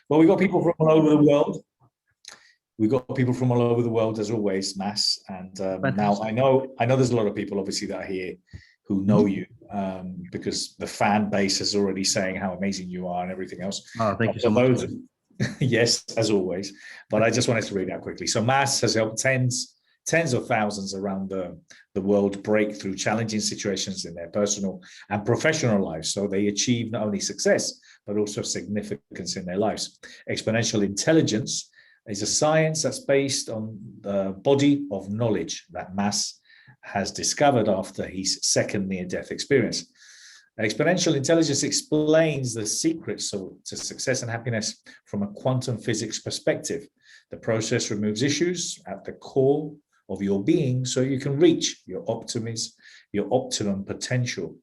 Well, we got people from all over the world. We've got people from all over the world, as always, Mas. And now I know there's a lot of people, obviously, that are here who know you, because the fan base is already saying how amazing you are and everything else. Oh, thank you so much. Yes, as always. But I just wanted to read out quickly. So Mas has helped tens of thousands around the world break through challenging situations in their personal and professional lives. So they achieve not only success, but also significance in their lives. Exponential intelligence is a science that's based on the body of knowledge that Mas has discovered after his second near-death experience. Exponential intelligence explains the secrets to success and happiness from a quantum physics perspective. The process removes issues at the core of your being so you can reach your optimum potential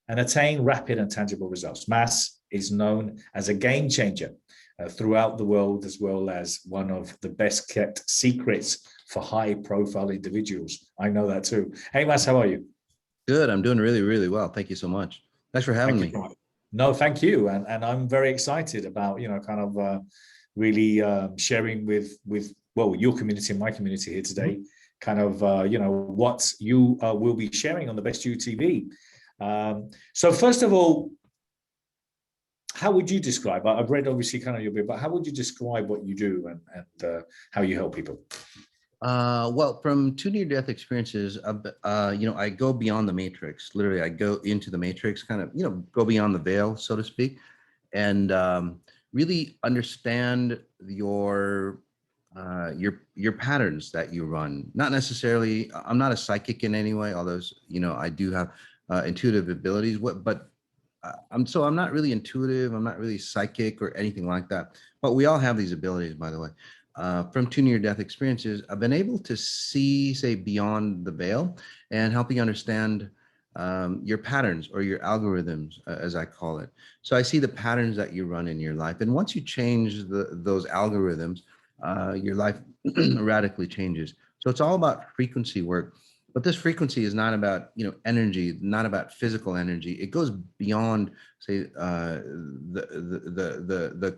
and attain rapid and tangible results. Mas is known as a game changer throughout the world, as well as one of the best kept secrets for high profile individuals. I know that too. Hey, Mas, how are you? Good. I'm doing really, really well. Thank you so much. Thanks for having me. No, thank you. And I'm very excited about, really sharing with your community and my community here today, what you will be sharing on the Best You TV. So first of all, how would you describe, I've read obviously kind of your bit, but how would you describe what you do and how you help people? Well, from 2 near-death experiences, I go beyond the matrix. Literally, I go into the matrix, kind of, go beyond the veil, so to speak, and really understand your patterns that you run. Not necessarily, I'm not a psychic in any way, although, I do have intuitive abilities, but I'm not really intuitive. I'm not really psychic or anything like that, but we all have these abilities, by the way. From 2 near-death experiences, I've been able to see, say, beyond the veil and helping understand your patterns or your algorithms, as I call it. So I see the patterns that you run in your life. And once you change those algorithms, your life radically changes. So it's all about frequency work. But this frequency is not about, energy, not about physical energy. It goes beyond, say, the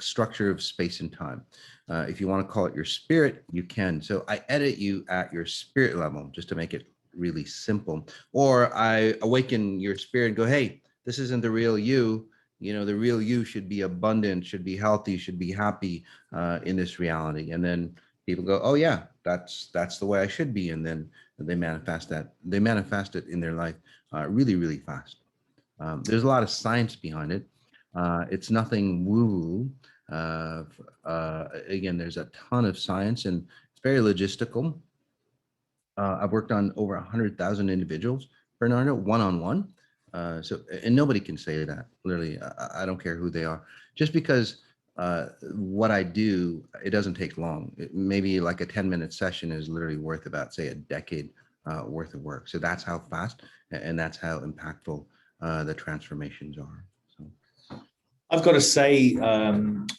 structure of space and time. If you want to call it your spirit, you can. So I edit you at your spirit level, just to make it really simple. Or I awaken your spirit and go, hey, this isn't the real you. The real you should be abundant, should be healthy, should be happy in this reality. And then people go, oh yeah, that's the way I should be. And then they manifest that. They manifest it in their life really, really fast. There's a lot of science behind it. It's nothing woo-woo. Again, there's a ton of science and it's very logistical. I've worked on over 100,000 individuals, Bernardo, one-on-one. And nobody can say that, literally. I don't care who they are. Just because what I do, it doesn't take long. Maybe like a 10-minute session is literally worth about, say, a decade worth of work. So that's how fast and that's how impactful the transformations are. So I've got to say,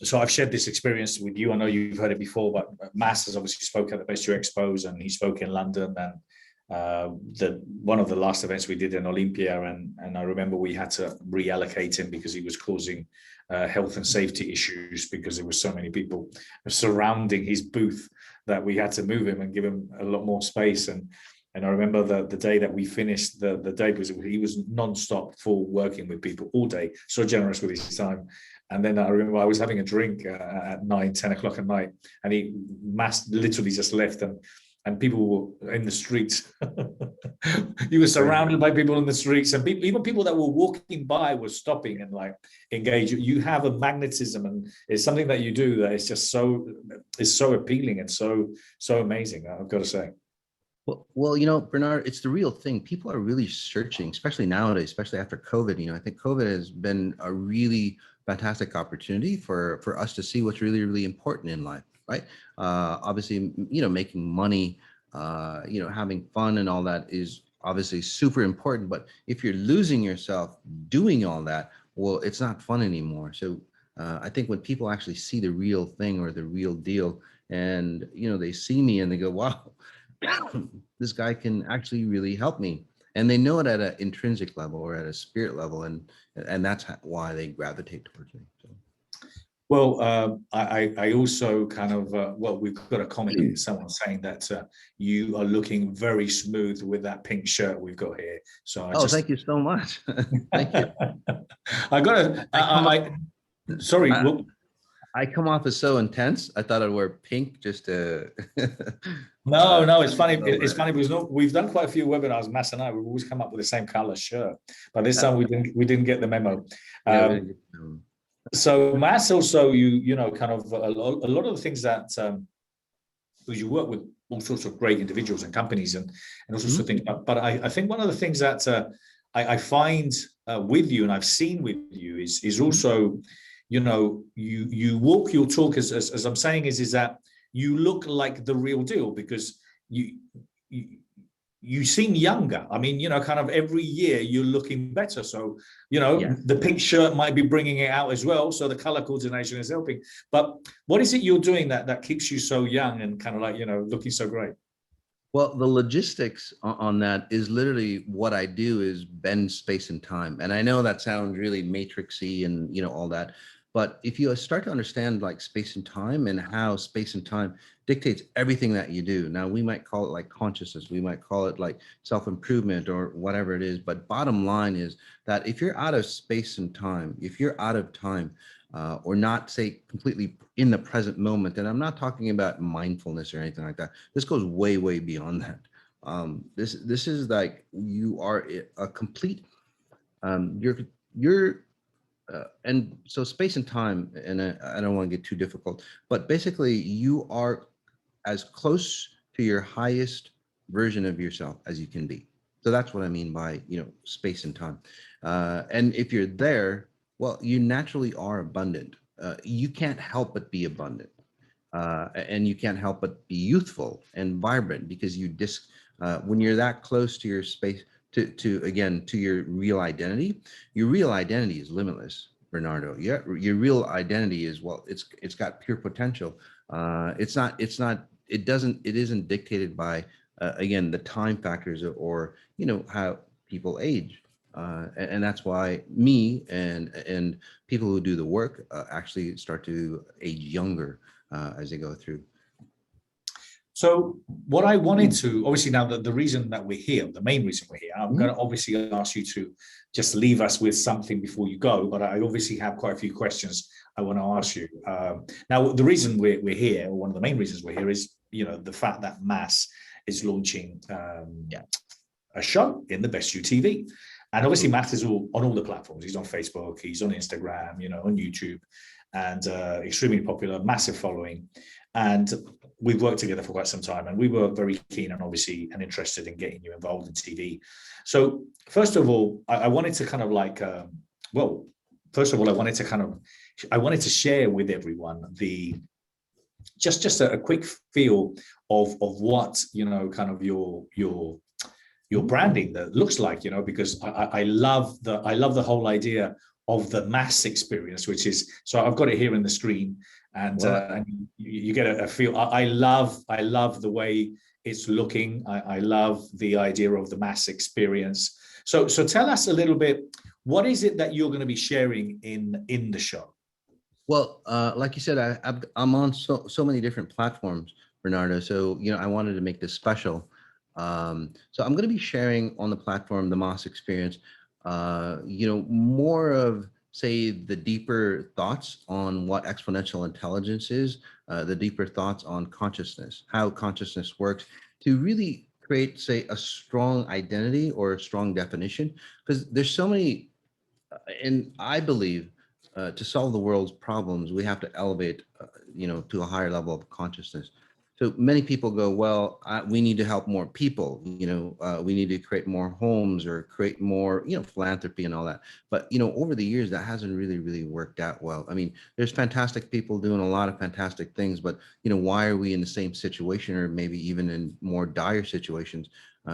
so I've shared this experience with you. I know you've heard it before, but Mas has obviously spoke at the Best You Expos and he spoke in London and one of the last events we did in Olympia, and I remember we had to reallocate him because he was causing health and safety issues because there were so many people surrounding his booth that we had to move him and give him a lot more space. And I remember the day that we finished the day, because he was non-stop full working with people all day, so generous with his time. And then I remember I was having a drink at 9-10 o'clock at night, and Mas literally just left, and people were in the streets. You were surrounded by people in the streets, and even people that were walking by were stopping and like engage. You have a magnetism, and it's something that you do that is just so appealing and so amazing, I've got to say. Well, Bernard, it's the real thing. People are really searching, especially nowadays, especially after COVID. I think COVID has been a really fantastic opportunity for us to see what's really, really important in life, right? Obviously, making money, having fun and all that is obviously super important. But if you're losing yourself doing all that, well, it's not fun anymore. So I think when people actually see the real thing or the real deal, and they see me and they go, wow, this guy can actually really help me, and they know it at an intrinsic level or at a spirit level, and that's why they gravitate towards me. So. Well, I also kind of, well, we've got a comment, someone saying that you are looking very smooth with that pink shirt we've got here. So I Oh, just, thank you so much. Thank you. I got to, I come off, sorry, I, well, I come off as so intense. I thought I'd wear pink just to. no, it's funny. So, It's funny because we've done quite a few webinars, Mass and I, we've always come up with the same color shirt, but this time we didn't get the memo. yeah, So Mass also, you know, kind of a lot of the things that, because you work with all sorts of great individuals and companies and all sorts of things. But I think one of the things that I find with you and I've seen with you is also, you know, you walk your talk as I'm saying is that you look like the real deal because you seem younger. I mean, you know, kind of every year you're looking better. So, you know, yeah. the pink shirt might be bringing it out as well. So the color coordination is helping. But what is it you're doing that keeps you so young and kind of like, you know, looking so great? Well, the logistics on that is literally what I do is bend space and time. And I know that sounds really matrixy and, you know, all that. But if you start to understand like space and time and how space and time dictates everything that you do. Now, we might call it like consciousness. We might call it like self-improvement or whatever it is. But bottom line is that if you're out of space and time, if you're out of time, or not say completely in the present moment. And I'm not talking about mindfulness or anything like that. This goes way, way beyond that. This is like you are a complete. You're and so space and time, and I don't want to get too difficult, but basically you are as close to your highest version of yourself as you can be. So that's what I mean by, you know, space and time. And if you're there, well, you naturally are abundant. You can't help but be abundant. And you can't help but be youthful and vibrant because when you're that close to your space, to again, to your real identity is limitless, Bernardo. Yeah, your real identity is, well, it's got pure potential. It isn't dictated by, again, the time factors or, you know, how people age. And that's why me and people who do the work actually start to age younger as they go through. So what I wanted to, obviously now the reason that we're here, the main reason we're here, I'm going to obviously ask you to just leave us with something before you go, but I obviously have quite a few questions I want to ask you. Now, the reason we're here, or one of the main reasons we're here is, you know, the fact that Mas is launching a show in the Best You TV. And obviously Mas is on all the platforms. He's on Facebook, he's on Instagram, you know, on YouTube, and extremely popular, massive following. And we've worked together for quite some time, and we were very keen and obviously and interested in getting you involved in TV. So first of all, I wanted to kind of like, first of all, I wanted to share with everyone just a quick feel of what, you know, kind of your branding that looks like, you know, because I love the whole idea of the Mas Xperience, which is, so I've got it here in the screen, and you get a feel. I love the way it's looking. I love the idea of the Mas Xperience. So tell us a little bit, what is it that you're going to be sharing in the show? Well, like you said, I'm on so many different platforms, Bernardo. So, you know, I wanted to make this special. So I'm going to be sharing on the platform, the Mas Xperience, you know, more of, say, the deeper thoughts on what exponential intelligence is, the deeper thoughts on consciousness, how consciousness works, to really create, say, a strong identity or a strong definition, because there's so many, and I believe to solve the world's problems, we have to elevate, you know, to a higher level of consciousness. So many people go, well, we need to help more people, you know, we need to create more homes or create more, you know, philanthropy and all that. But, you know, over the years, that hasn't really worked out well. I mean, there's fantastic people doing a lot of fantastic things, but, you know, why are we in the same situation or maybe even in more dire situations,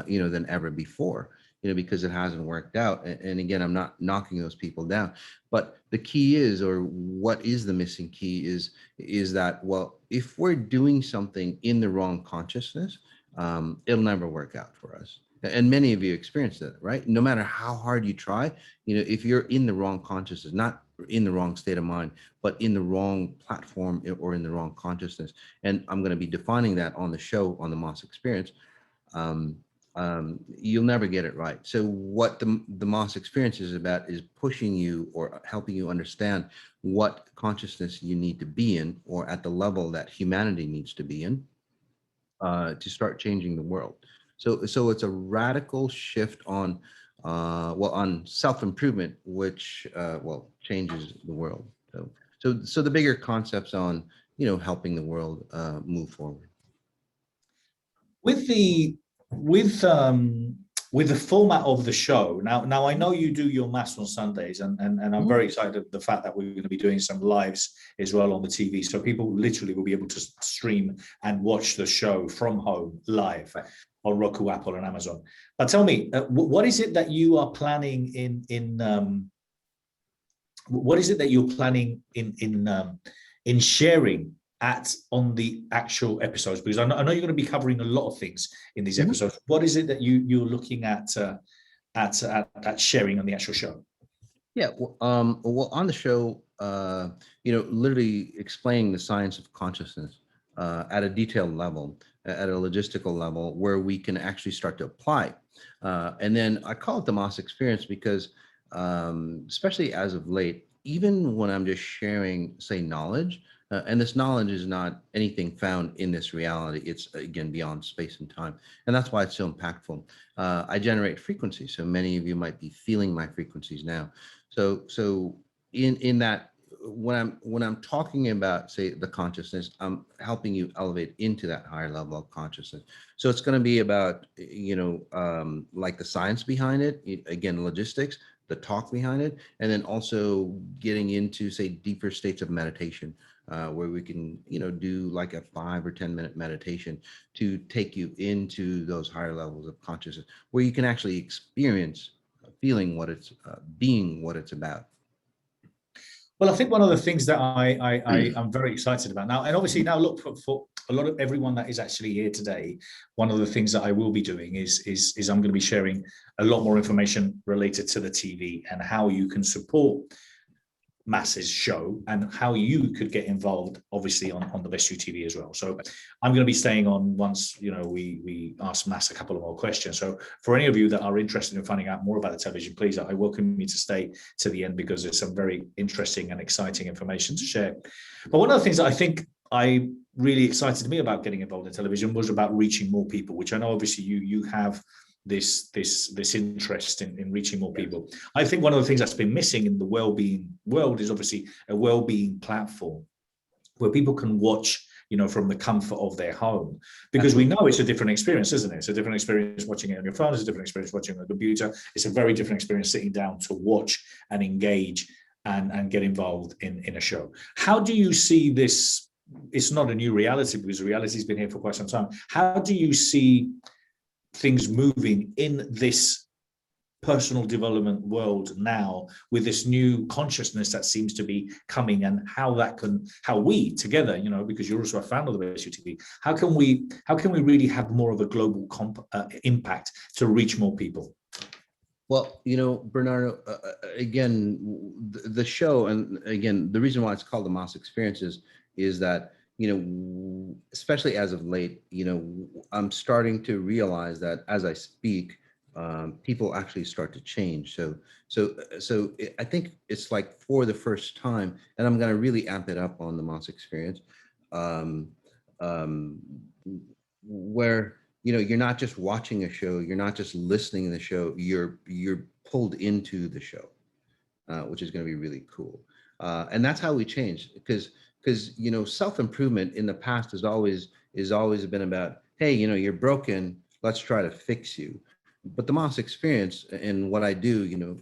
you know, than ever before? You know, because it hasn't worked out. And again, I'm not knocking those people down, but the key is, or what is the missing key is that, well, if we're doing something in the wrong consciousness, it'll never work out for us. And many of you experienced that, right? No matter how hard you try, you know, if you're in the wrong consciousness, not in the wrong state of mind, but in the wrong platform or in the wrong consciousness. And I'm going to be defining that on the show on the Mas Xperience. You'll never get it right. So what the Mas Xperience is about is pushing you or helping you understand what consciousness you need to be in, or at the level that humanity needs to be in, to start changing the world. So it's a radical shift on, on self-improvement, which, changes the world. So the bigger concepts on, helping the world move forward. With the with um with the format of the show, now I know you do your mass on Sundays, and I'm very excited at the fact that we're going to be doing some lives as well on the TV, so people literally will be able to stream and watch the show from home live on Roku, Apple, and Amazon. But tell me, what is it that you are planning what is it that you're planning in sharing on the actual episodes? Because I know you're going to be covering a lot of things in these episodes. What is it that you're looking at sharing on the actual show? Yeah, well, on the show, literally explaining the science of consciousness at a detailed level, at a logistical level, where we can actually start to apply. And then I call it the Mas Xperience because, especially as of late, even when I'm just sharing, say, knowledge, and this knowledge is not anything found in this reality. It's, again, beyond space and time. And that's why it's so impactful. I generate frequencies. So many of you might be feeling my frequencies now. So in that, when I'm talking about, say, the consciousness, I'm helping you elevate into that higher level of consciousness. So it's going to be about, like the science behind it, again, logistics, the talk behind it, and then also getting into, say, deeper states of meditation, where we can, do like a 5 or 10-minute meditation to take you into those higher levels of consciousness, where you can actually experience feeling what it's, being what it's about. Well, I think one of the things that I'm very excited about now, and obviously now look for a lot of everyone that is actually here today, one of the things that I will be doing is I'm going to be sharing a lot more information related to the TV and how you can support Mas's show and how you could get involved, obviously, on the Best You TV as well. So I'm going to be staying on once we ask Mas a couple of more questions. So for any of you that are interested in finding out more about the television, please, I welcome you to stay to the end, because there's some very interesting and exciting information to share. But one of the things that I think really excited me about getting involved in television was about reaching more people, which I know obviously you have this interest in reaching more people. I think one of the things that's been missing in the well-being world is obviously a well-being platform where people can watch, from the comfort of their home, because we know it's a different experience, isn't it? It's a different experience watching it on your phone. It's a different experience watching it on a computer. It's a very different experience sitting down to watch and engage and get involved in a show. How do you see this? It's not a new reality, because the reality has been here for quite some time. How do you see things moving in this personal development world now, with this new consciousness that seems to be coming, and how we together, because you're also a fan of the Best You TV, how can we really have more of a global impact to reach more people? Well, Bernardo, again, the show, and again, the reason why it's called the Mas Xperience is that, especially as of late, I'm starting to realize that as I speak, people actually start to change. So I think it's like for the first time, and I'm going to really amp it up on the Mas Xperience, where, you're not just watching a show, you're not just listening to the show, you're pulled into the show, which is going to be really cool. And that's how we change, because self-improvement in the past has always been about, hey, you're broken, let's try to fix you. But the Mas Xperience and what I do,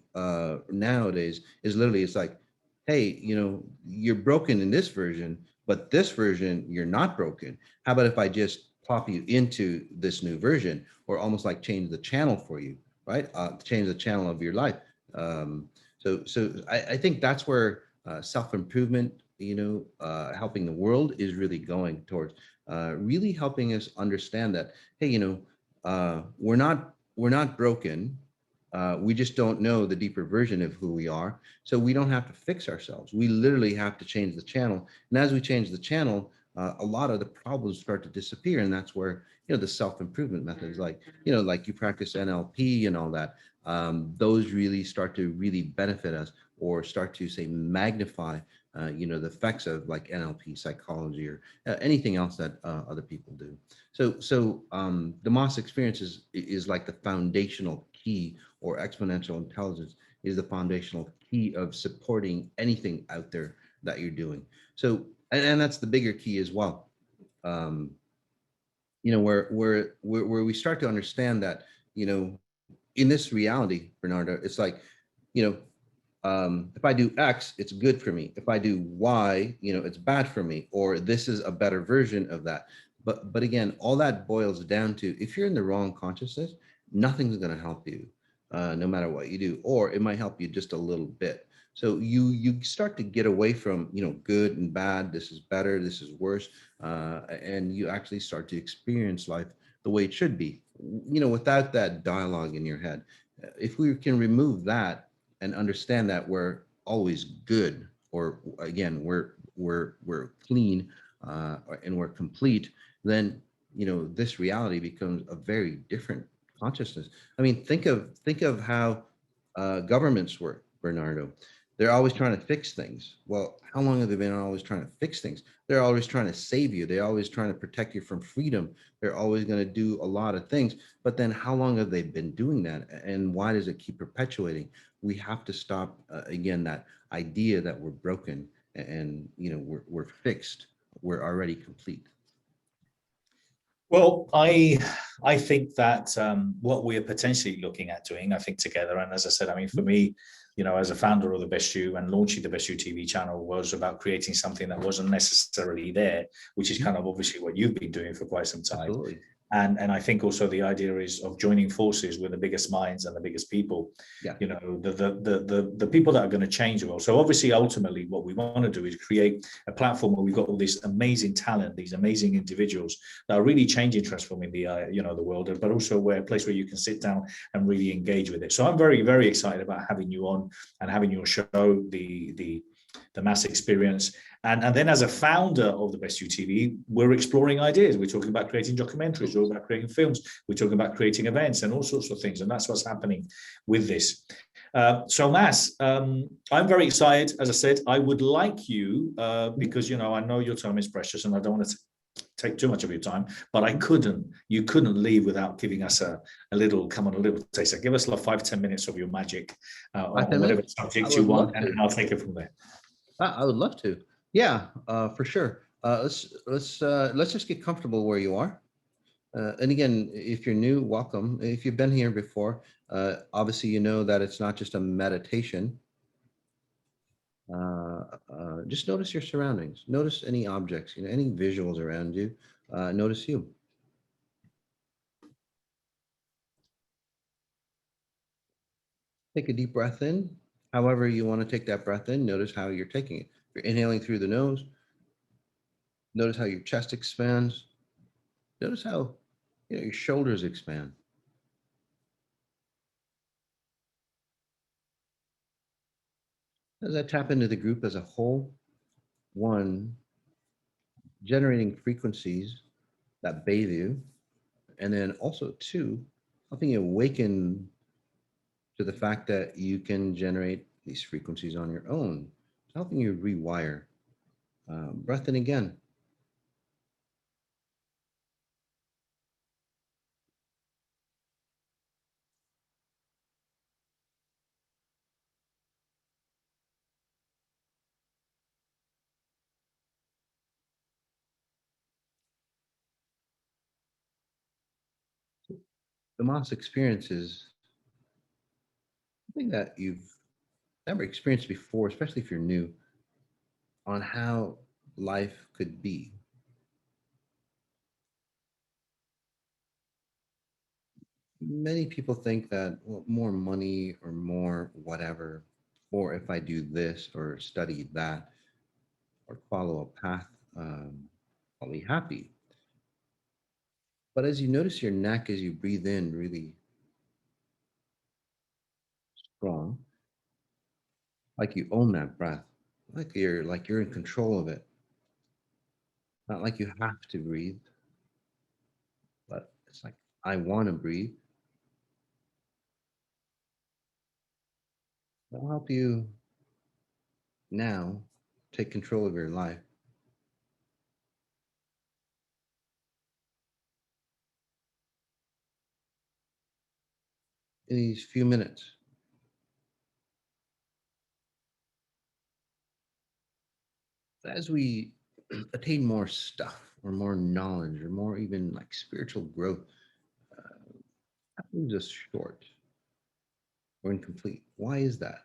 nowadays is literally, it's like, hey, you're broken in this version, but this version, you're not broken. How about if I just plop you into this new version, or almost like change the channel for you, right? Change the channel of your life. So I think that's where self-improvement, helping the world is really going towards, really helping us understand that, hey, we're not broken. We just don't know the deeper version of who we are. So we don't have to fix ourselves. We literally have to change the channel. And as we change the channel, a lot of the problems start to disappear. And that's where, the self-improvement methods, like, like you practice NLP and all that, those really start to really benefit us, or start to, say, magnify, the effects of like NLP psychology, or anything else that other people do. So the Moss experience is like the foundational key, or exponential intelligence is the foundational key of supporting anything out there that you're doing. So, and that's the bigger key as well. Um, where we start to understand that, in this reality, Bernardo, it's like, you know, if I do X, it's good for me. If I do Y, it's bad for me, or this is a better version of that. But again, all that boils down to, if you're in the wrong consciousness, nothing's going to help you, no matter what you do, or it might help you just a little bit. So you start to get away from, good and bad. This is better. This is worse, and you actually start to experience life the way it should be. Without that dialogue in your head. If we can remove that and understand that we're always good, or again, we're clean, and we're complete, then this reality becomes a very different consciousness. I mean, think of how governments work, Bernardo. They're always trying to fix things. Well, how long have they been always trying to fix things? They're always trying to save you. They're always trying to protect you from freedom. They're always going to do a lot of things. But then how long have they been doing that? And why does it keep perpetuating? We have to stop, again, that idea that we're broken, and we're fixed. We're already complete. Well, I think that what we are potentially looking at doing, I think together, and as I said, I mean, for me, as a founder of the Best You and launching the Best You TV channel, was about creating something that wasn't necessarily there, which is kind of obviously what you've been doing for quite some time. Absolutely. And I think also the idea is of joining forces with the biggest minds and the biggest people. Yeah. The people that are going to change the world. So obviously, ultimately, what we want to do is create a platform where we've got all this amazing talent, these amazing individuals that are really changing, transforming the world, but also a place where you can sit down and really engage with it. So I'm very, very excited about having you on and having your show, the Mas Xperience. And then as a founder of the Best You TV, we're exploring ideas. We're talking about creating documentaries, we're talking about creating films, we're talking about creating events and all sorts of things. And that's what's happening with this. So Mas, I'm very excited. As I said, I would like you, because, I know your time is precious and I don't want to take too much of your time, but you couldn't leave without giving us a little taster. Give us like 5-10 minutes of your magic on whatever subject you want, and I'll take it from there. I would love to. Yeah, for sure. Let's just get comfortable where you are. And again, if you're new, welcome. If you've been here before, obviously you know that it's not just a meditation. Just notice your surroundings. Notice any objects, any visuals around you. Notice you. Take a deep breath in. However you want to take that breath in, notice how you're taking it. If you're inhaling through the nose, notice how your chest expands. Notice how your shoulders expand. As I tap into the group as a whole, one, generating frequencies that bathe you, and then also two, helping you awaken to the fact that you can generate these frequencies on your own, helping you rewire. Breath in again. The Moss experience is something that you've never experienced before, especially if you're new, on how life could be. Many people think that, well, more money or more whatever, or if I do this or study that or follow a path, I'll be happy. But as you notice your neck as you breathe in, really strong, like you own that breath, like you're in control of it. Not like you have to breathe, but it's like I want to breathe. That'll help you now take control of your life. In these few minutes, as we attain more stuff or more knowledge or more even like spiritual growth, that leaves us short or incomplete. Why is that?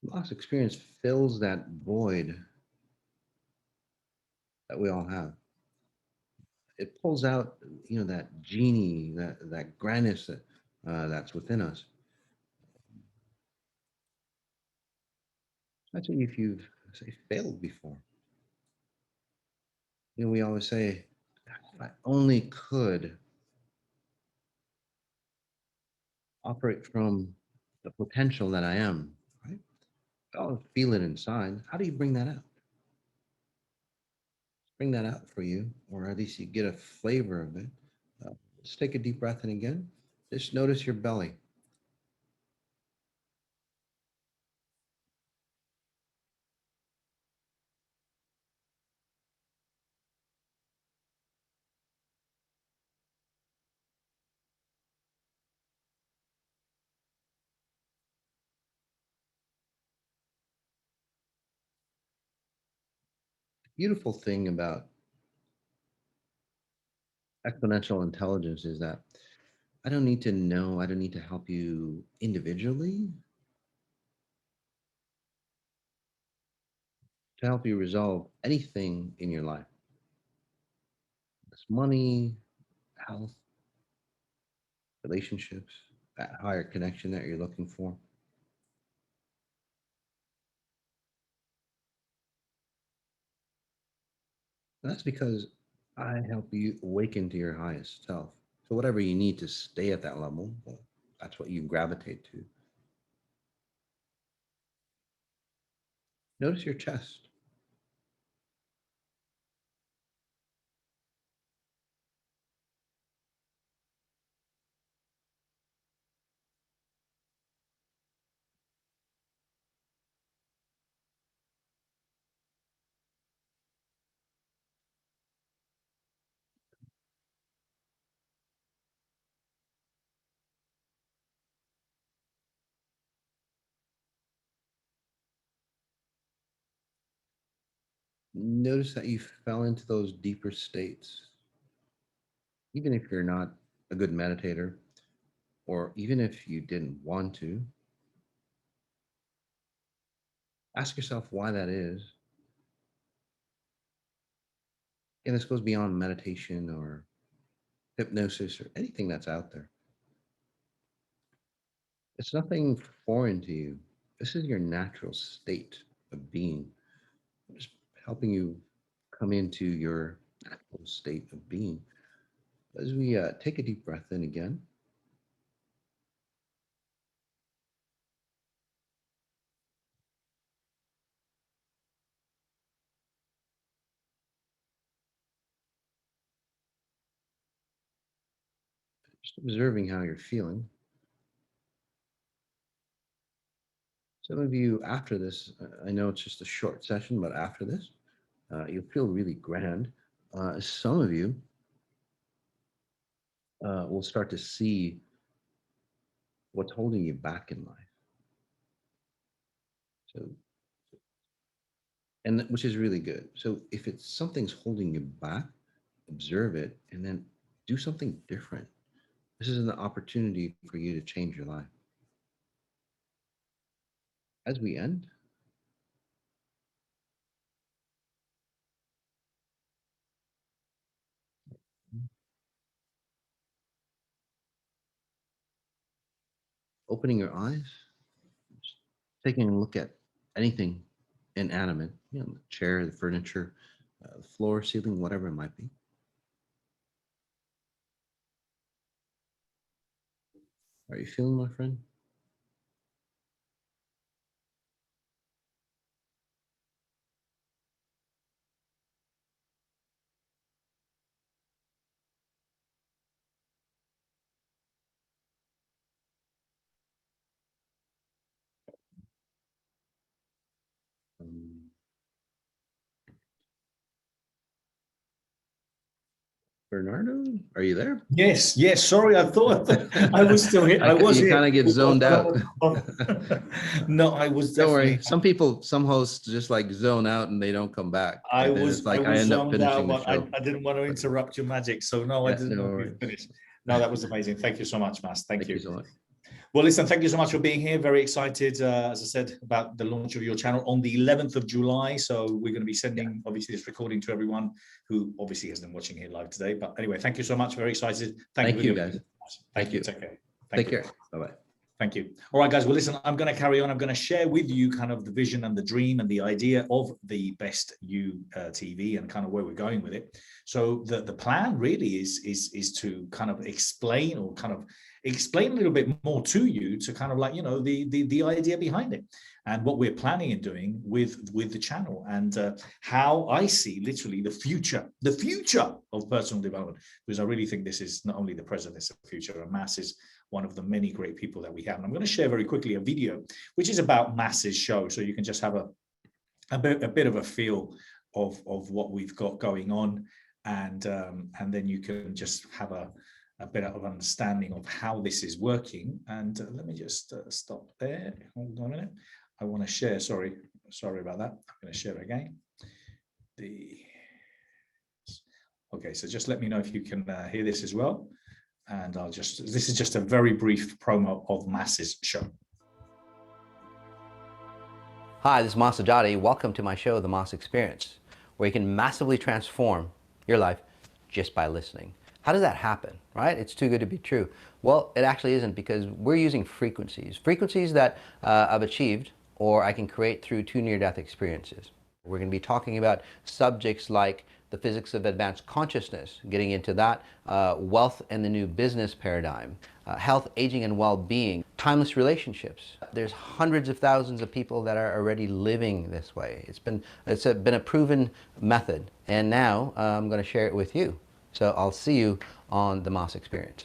Lost experience fills that void that we all have. It pulls out, that genie, that grandness that's within us. Especially if you've say failed before. We always say, if I only could operate from the potential that I am, right? I'll feel it inside. How do you bring that out? Bring that out for you, or at least you get a flavor of it. Let's take a deep breath in again. Just notice your belly. Beautiful thing about exponential intelligence is that I don't need to know, I don't need to help you individually to help you resolve anything in your life. It's money, health, relationships, that higher connection that you're looking for. And that's because I help you awaken to your highest self. So whatever you need to stay at that level, well, that's what you gravitate to. Notice your chest. Notice that you fell into those deeper states. Even if you're not a good meditator, or even if you didn't want to, ask yourself why that is. And this goes beyond meditation or hypnosis or anything that's out there. It's nothing foreign to you. This is your natural state of being. Just helping you come into your natural state of being. As we take a deep breath in again, just observing how you're feeling. Some of you, after this, I know it's just a short session, but after this, you'll feel really grand. Some of you will start to see what's holding you back in life. So, and which is really good. So, if it's something's holding you back, observe it and then do something different. This is an opportunity for you to change your life. As we end, opening your eyes, just taking a look at anything inanimate, the chair, the furniture, the floor, ceiling, whatever it might be. Are you feeling, my friend? Bernardo, are you there? Yes, yes. Sorry, I thought I was still here. I was You here. kind of get zoned out. No, I was Don't definitely. worry. Some hosts just like zone out and they don't come back. I And then was it's I like I was end up zoned out, finishing the but show. I didn't want to But interrupt your magic. So no, I yeah, didn't no know if you worries. finished. No, that was amazing. Thank you so much, Mas. Thank Thank you you. so much. Well, listen, thank you so much for being here. Very excited, as I said, about the launch of your channel on the 11th of July. So we're going to be sending, obviously, this recording to everyone who obviously hasn't been watching here live today. But anyway, thank you so much. Very excited. Thank you, guys. Thank you. Take care. Take care. Bye-bye. Thank you. All right, guys. Well, listen, I'm going to carry on. I'm going to share with you kind of the vision and the dream and the idea of the Best You TV and kind of where we're going with it. So the plan really is to kind of explain a little bit more to you to kind of like, you know, the idea behind it and what we're planning and doing with the channel and how I see literally the future of personal development, because I really think this is not only the present, it's the future, and Mas is one of the many great people that we have. And I'm going to share very quickly a video which is about Mas's show, so you can just have a bit of a feel of what we've got going on, and then you can just have a bit of understanding of how this is working. And let me just stop there. Hold on a minute. I want to share. Sorry about that. I'm going to share again. Okay, so just let me know if you can hear this as well. And this is just a very brief promo of Mas's show. Hi, this is Mas Sajady. Welcome to my show, The Mas Xperience, where you can massively transform your life just by listening. How does that happen, right? It's too good to be true. Well, it actually isn't, because we're using frequencies that I've achieved or I can create through 2 near-death experiences. We're going to be talking about subjects like the physics of advanced consciousness, getting into that, wealth and the new business paradigm, health, aging, and well-being, timeless relationships. There's hundreds of thousands of people that are already living this way. It's been a proven method, and now I'm going to share it with you. So I'll see you on the Mas Xperience.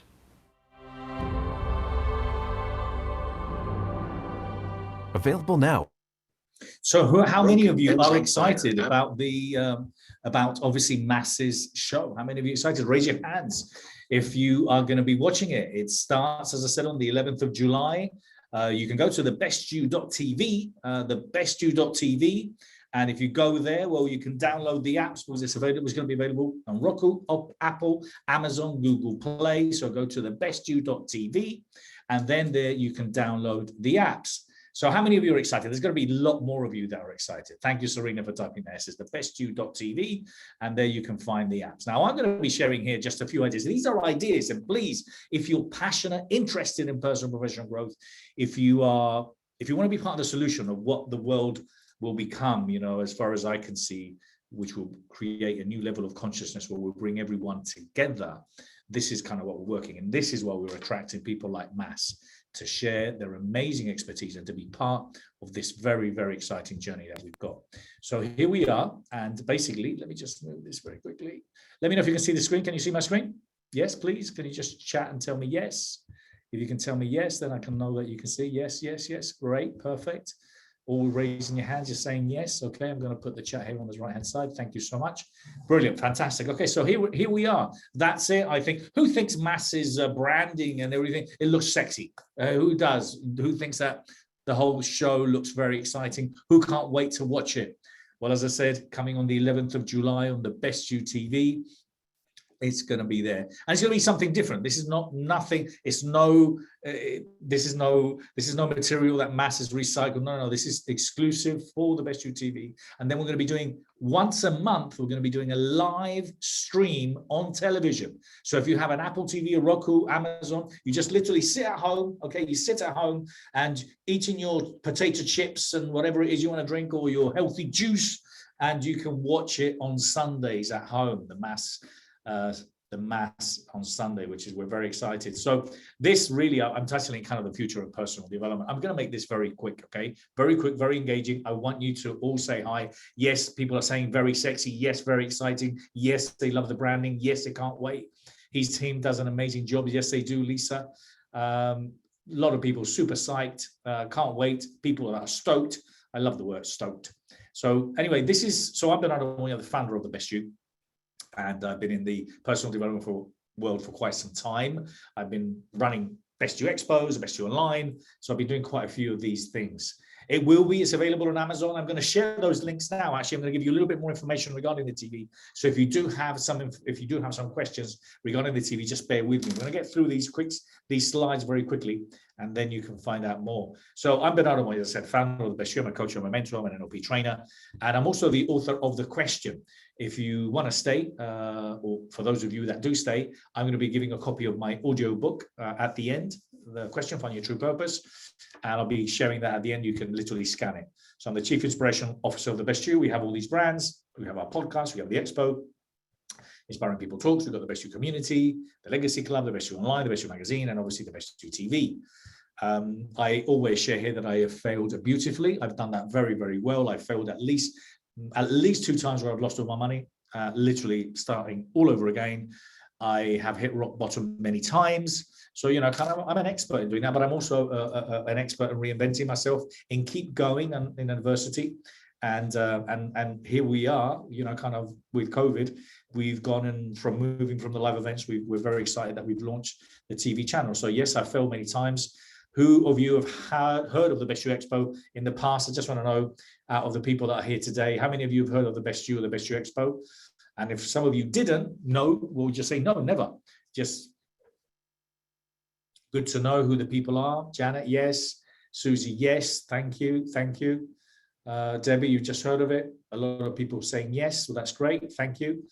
Available now. So how many of you are excited about obviously Mas's show? How many of you are excited? Raise your hands if you are going to be watching it. It starts, as I said, on the 11th of July. You can go to thebestyou.tv, thebestyou.tv. And if you go there, well, you can download the apps, because it's going to be available on Roku, Apple, Amazon, Google Play. So go to thebestyou.tv, and then there you can download the apps. So how many of you are excited? There's going to be a lot more of you that are excited. Thank you, Serena, for typing that. It's thebestyou.tv, and there you can find the apps. Now, I'm going to be sharing here just a few ideas. These are ideas, and please, if you're passionate, interested in personal and professional growth, if you want to be part of the solution of what the world will become, you know, as far as I can see, which will create a new level of consciousness where we'll bring everyone together. This is kind of what we're working, and this is why we're attracting people like Mas to share their amazing expertise and to be part of this very, very exciting journey that we've got. So here we are, and basically, let me just move this very quickly. Let me know if you can see the screen. Can you see my screen? Yes, please. Can you just chat and tell me yes? If you can tell me yes, then I can know that you can see. Yes, yes, yes. Great, perfect. All raising your hands, you're saying yes. Okay, I'm going to put the chat here on the right-hand side. Thank you so much. Brilliant, fantastic. Okay, so here we are. That's it, I think. Who thinks Mas's branding and everything, it looks sexy? Who does? Who thinks that the whole show looks very exciting? Who can't wait to watch it? Well, as I said, coming on the 11th of July on the Best You TV, it's going to be there, and it's going to be something different. This is not nothing. It's no. This is no material that Mas has recycled. No. This is exclusive for the Best You TV, and then we're going to be doing once a month. We're going to be doing a live stream on television. So if you have an Apple TV, a Roku, Amazon, you just literally sit at home. Okay, you sit at home and eating your potato chips and whatever it is you want to drink, or your healthy juice, and you can watch it on Sundays at home. The Mas the mass on Sunday, which is, we're very excited. So this really, I'm touching kind of the future of personal development. I'm going to make this very quick, okay? Very quick, very engaging. I want you to all say hi. Yes, people are saying very sexy. Yes, very exciting. Yes, they love the branding. Yes, they can't wait. His team does an amazing job. Yes, they do, Lisa. A lot of people super psyched. Can't wait. People are stoked. I love the word stoked. So anyway, so I'm Bernardo Moya, the founder of The Best You. And I've been in the personal development world for quite some time. I've been running Best You Expos, Best You Online. So I've been doing quite a few of these things. It's available on Amazon. I'm going to share those links now. Actually, I'm going to give you a little bit more information regarding the TV. So if you do have some questions regarding the TV, just bear with me. We're going to get through these slides very quickly, and then you can find out more. So I'm Bernardo Moya, as I said, founder of The Best You. I'm a coach, I'm a mentor, I'm an NLP trainer, and I'm also the author of The Question. If you want to stay, or for those of you that do stay, I'm going to be giving a copy of my audio book at the end, The Question, Find Your True Purpose. And I'll be sharing that at the end. You can literally scan it. So I'm the Chief Inspiration Officer of The Best You. We have all these brands. We have our podcast. We have the Expo, Inspiring People Talks. We've got The Best You Community, the Legacy Club, The Best You Online, The Best You Magazine, and obviously The Best You TV. I always share here that I have failed beautifully. I've done that very, very well. I failed at least 2 times where I've lost all my money, literally starting all over again. I have hit rock bottom many times. So, I'm an expert in doing that, but I'm also an expert in reinventing myself, in keep going and in adversity. And here we are, with COVID, we've gone moving from the live events. We're very excited that we've launched the TV channel. So yes, I've failed many times. Who of you have heard of the Best You Expo in the past? I just want to know, out of the people that are here today, how many of you have heard of the Best You or the Best You Expo? And if some of you didn't know, we'll just say no, never. Just good to know who the people are. Janet, yes. Susie, yes. Thank you. Thank you. Debbie, you just heard of it. A lot of people saying yes. Well, that's great. Thank you.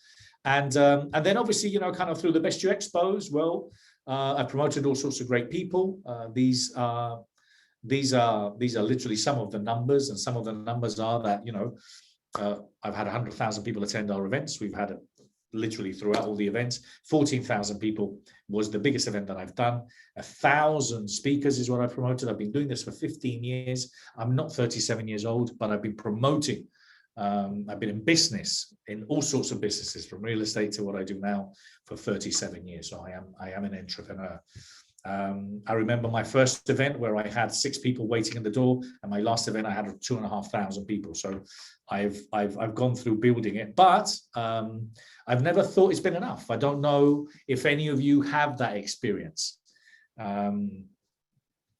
And then obviously, through the Best You Expos, well, I promoted all sorts of great people. These are literally some of the numbers, and some of the numbers are that, I've had 100,000 people attend our events. We've had literally throughout all the events, 14,000 people was the biggest event that I've done. 1,000 speakers is what I promoted. I've been doing this for 15 years. I'm not 37 years old, but I've been promoting. I've been in business, in all sorts of businesses, from real estate to what I do now, for 37 years. So I am an entrepreneur. I remember my first event where I had 6 people waiting in the door, and my last event I had 2,500 people. So I've gone through building it, but I've never thought it's been enough. I don't know if any of you have that experience. I'm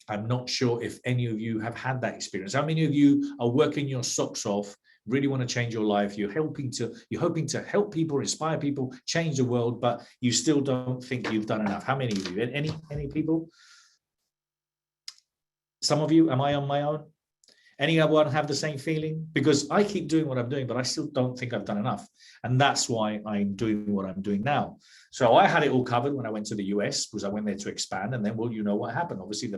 not sure if any of you have had that experience. How many of you are working your socks off, really want to change your life? You're hoping to help people, inspire people, change the world, but you still don't think you've done enough. How many of you? Any people? Some of you? Am I on my own? Anyone have the same feeling? Because I keep doing what I'm doing, but I still don't think I've done enough. And that's why I'm doing what I'm doing now. So I had it all covered when I went to the US, because I went there to expand. And then, well, you know what happened. Obviously,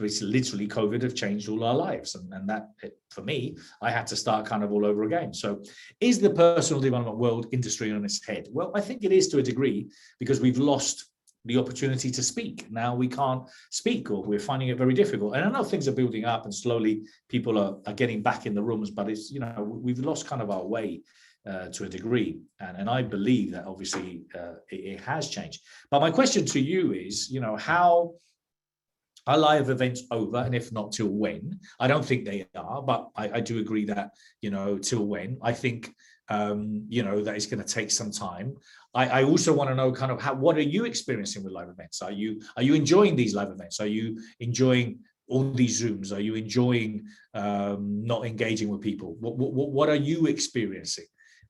it's literally COVID have changed all our lives. And that, for me, I had to start kind of all over again. So is the personal development world industry on its head? Well, I think it is to a degree, because we've lost the opportunity to speak. Now we can't speak, or we're finding it very difficult. And I know things are building up and slowly people are getting back in the rooms, but it's, we've lost kind of our way to a degree. And I believe that obviously it has changed. But my question to you is, how are live events over? And if not, till when? I don't think they are, but I do agree that, till when. I think, that it's going to take some time. I also want to know kind of what are you experiencing with live events? Are you enjoying these live events? Are you enjoying all these Zooms? Are you enjoying not engaging with people? What are you experiencing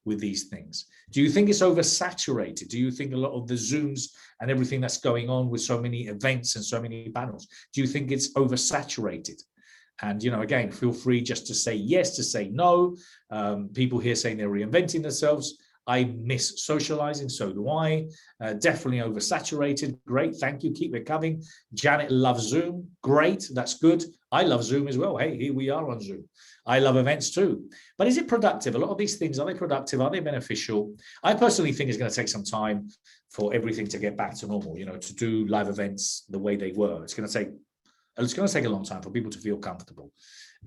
with these things? Do you think it's oversaturated? Do you think a lot of the Zooms and everything that's going on with so many events and so many panels, do you think it's oversaturated? And, again, feel free just to say yes, to say no. People here saying they're reinventing themselves. I miss socializing, so do I. Definitely oversaturated. Great, thank you. Keep it coming. Janet loves Zoom. Great, that's good. I love Zoom as well. Hey, here we are on Zoom. I love events too. But is it productive? A lot of these things, are they productive? Are they beneficial? I personally think it's going to take some time for everything to get back to normal, to do live events the way they were. It's going to take a long time for people to feel comfortable.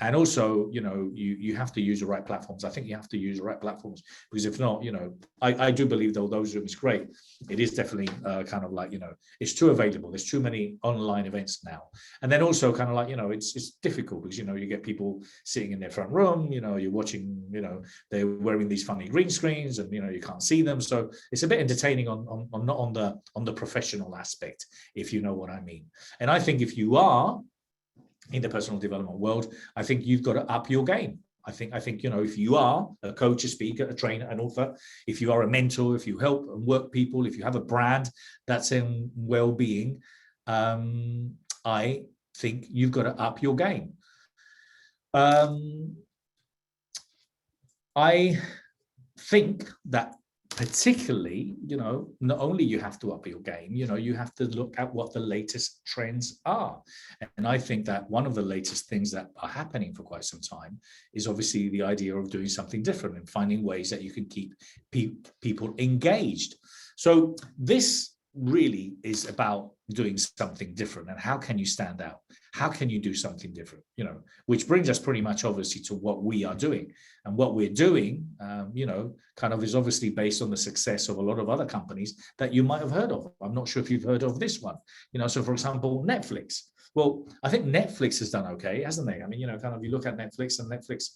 And also, you have to use the right platforms. I think you have to use the right platforms, because if not, I do believe, though Zoom is great, it is definitely kind of like, it's too available. There's too many online events now. And then also kind of like, it's difficult because, you get people sitting in their front room, you're watching, they're wearing these funny green screens and, you can't see them. So it's a bit entertaining not on the professional aspect, if you know what I mean. And I think if you are in the personal development world, I think you've got to up your game. I think, if you are a coach, a speaker, a trainer, an author, if you are a mentor, if you help and work people, if you have a brand that's in well-being, I think you've got to up your game. I think that particularly, not only you have to up your game, you have to look at what the latest trends are. And I think that one of the latest things that are happening for quite some time is obviously the idea of doing something different and finding ways that you can keep people engaged. So this really is about doing something different. And how can you stand out? How can you do something different? Which brings us pretty much obviously to what we are doing. And what we're doing, kind of is obviously based on the success of a lot of other companies that you might have heard of. I'm not sure if you've heard of this one. So for example, Netflix. Well, I think Netflix has done okay, hasn't they? I mean, kind of you look at Netflix, and Netflix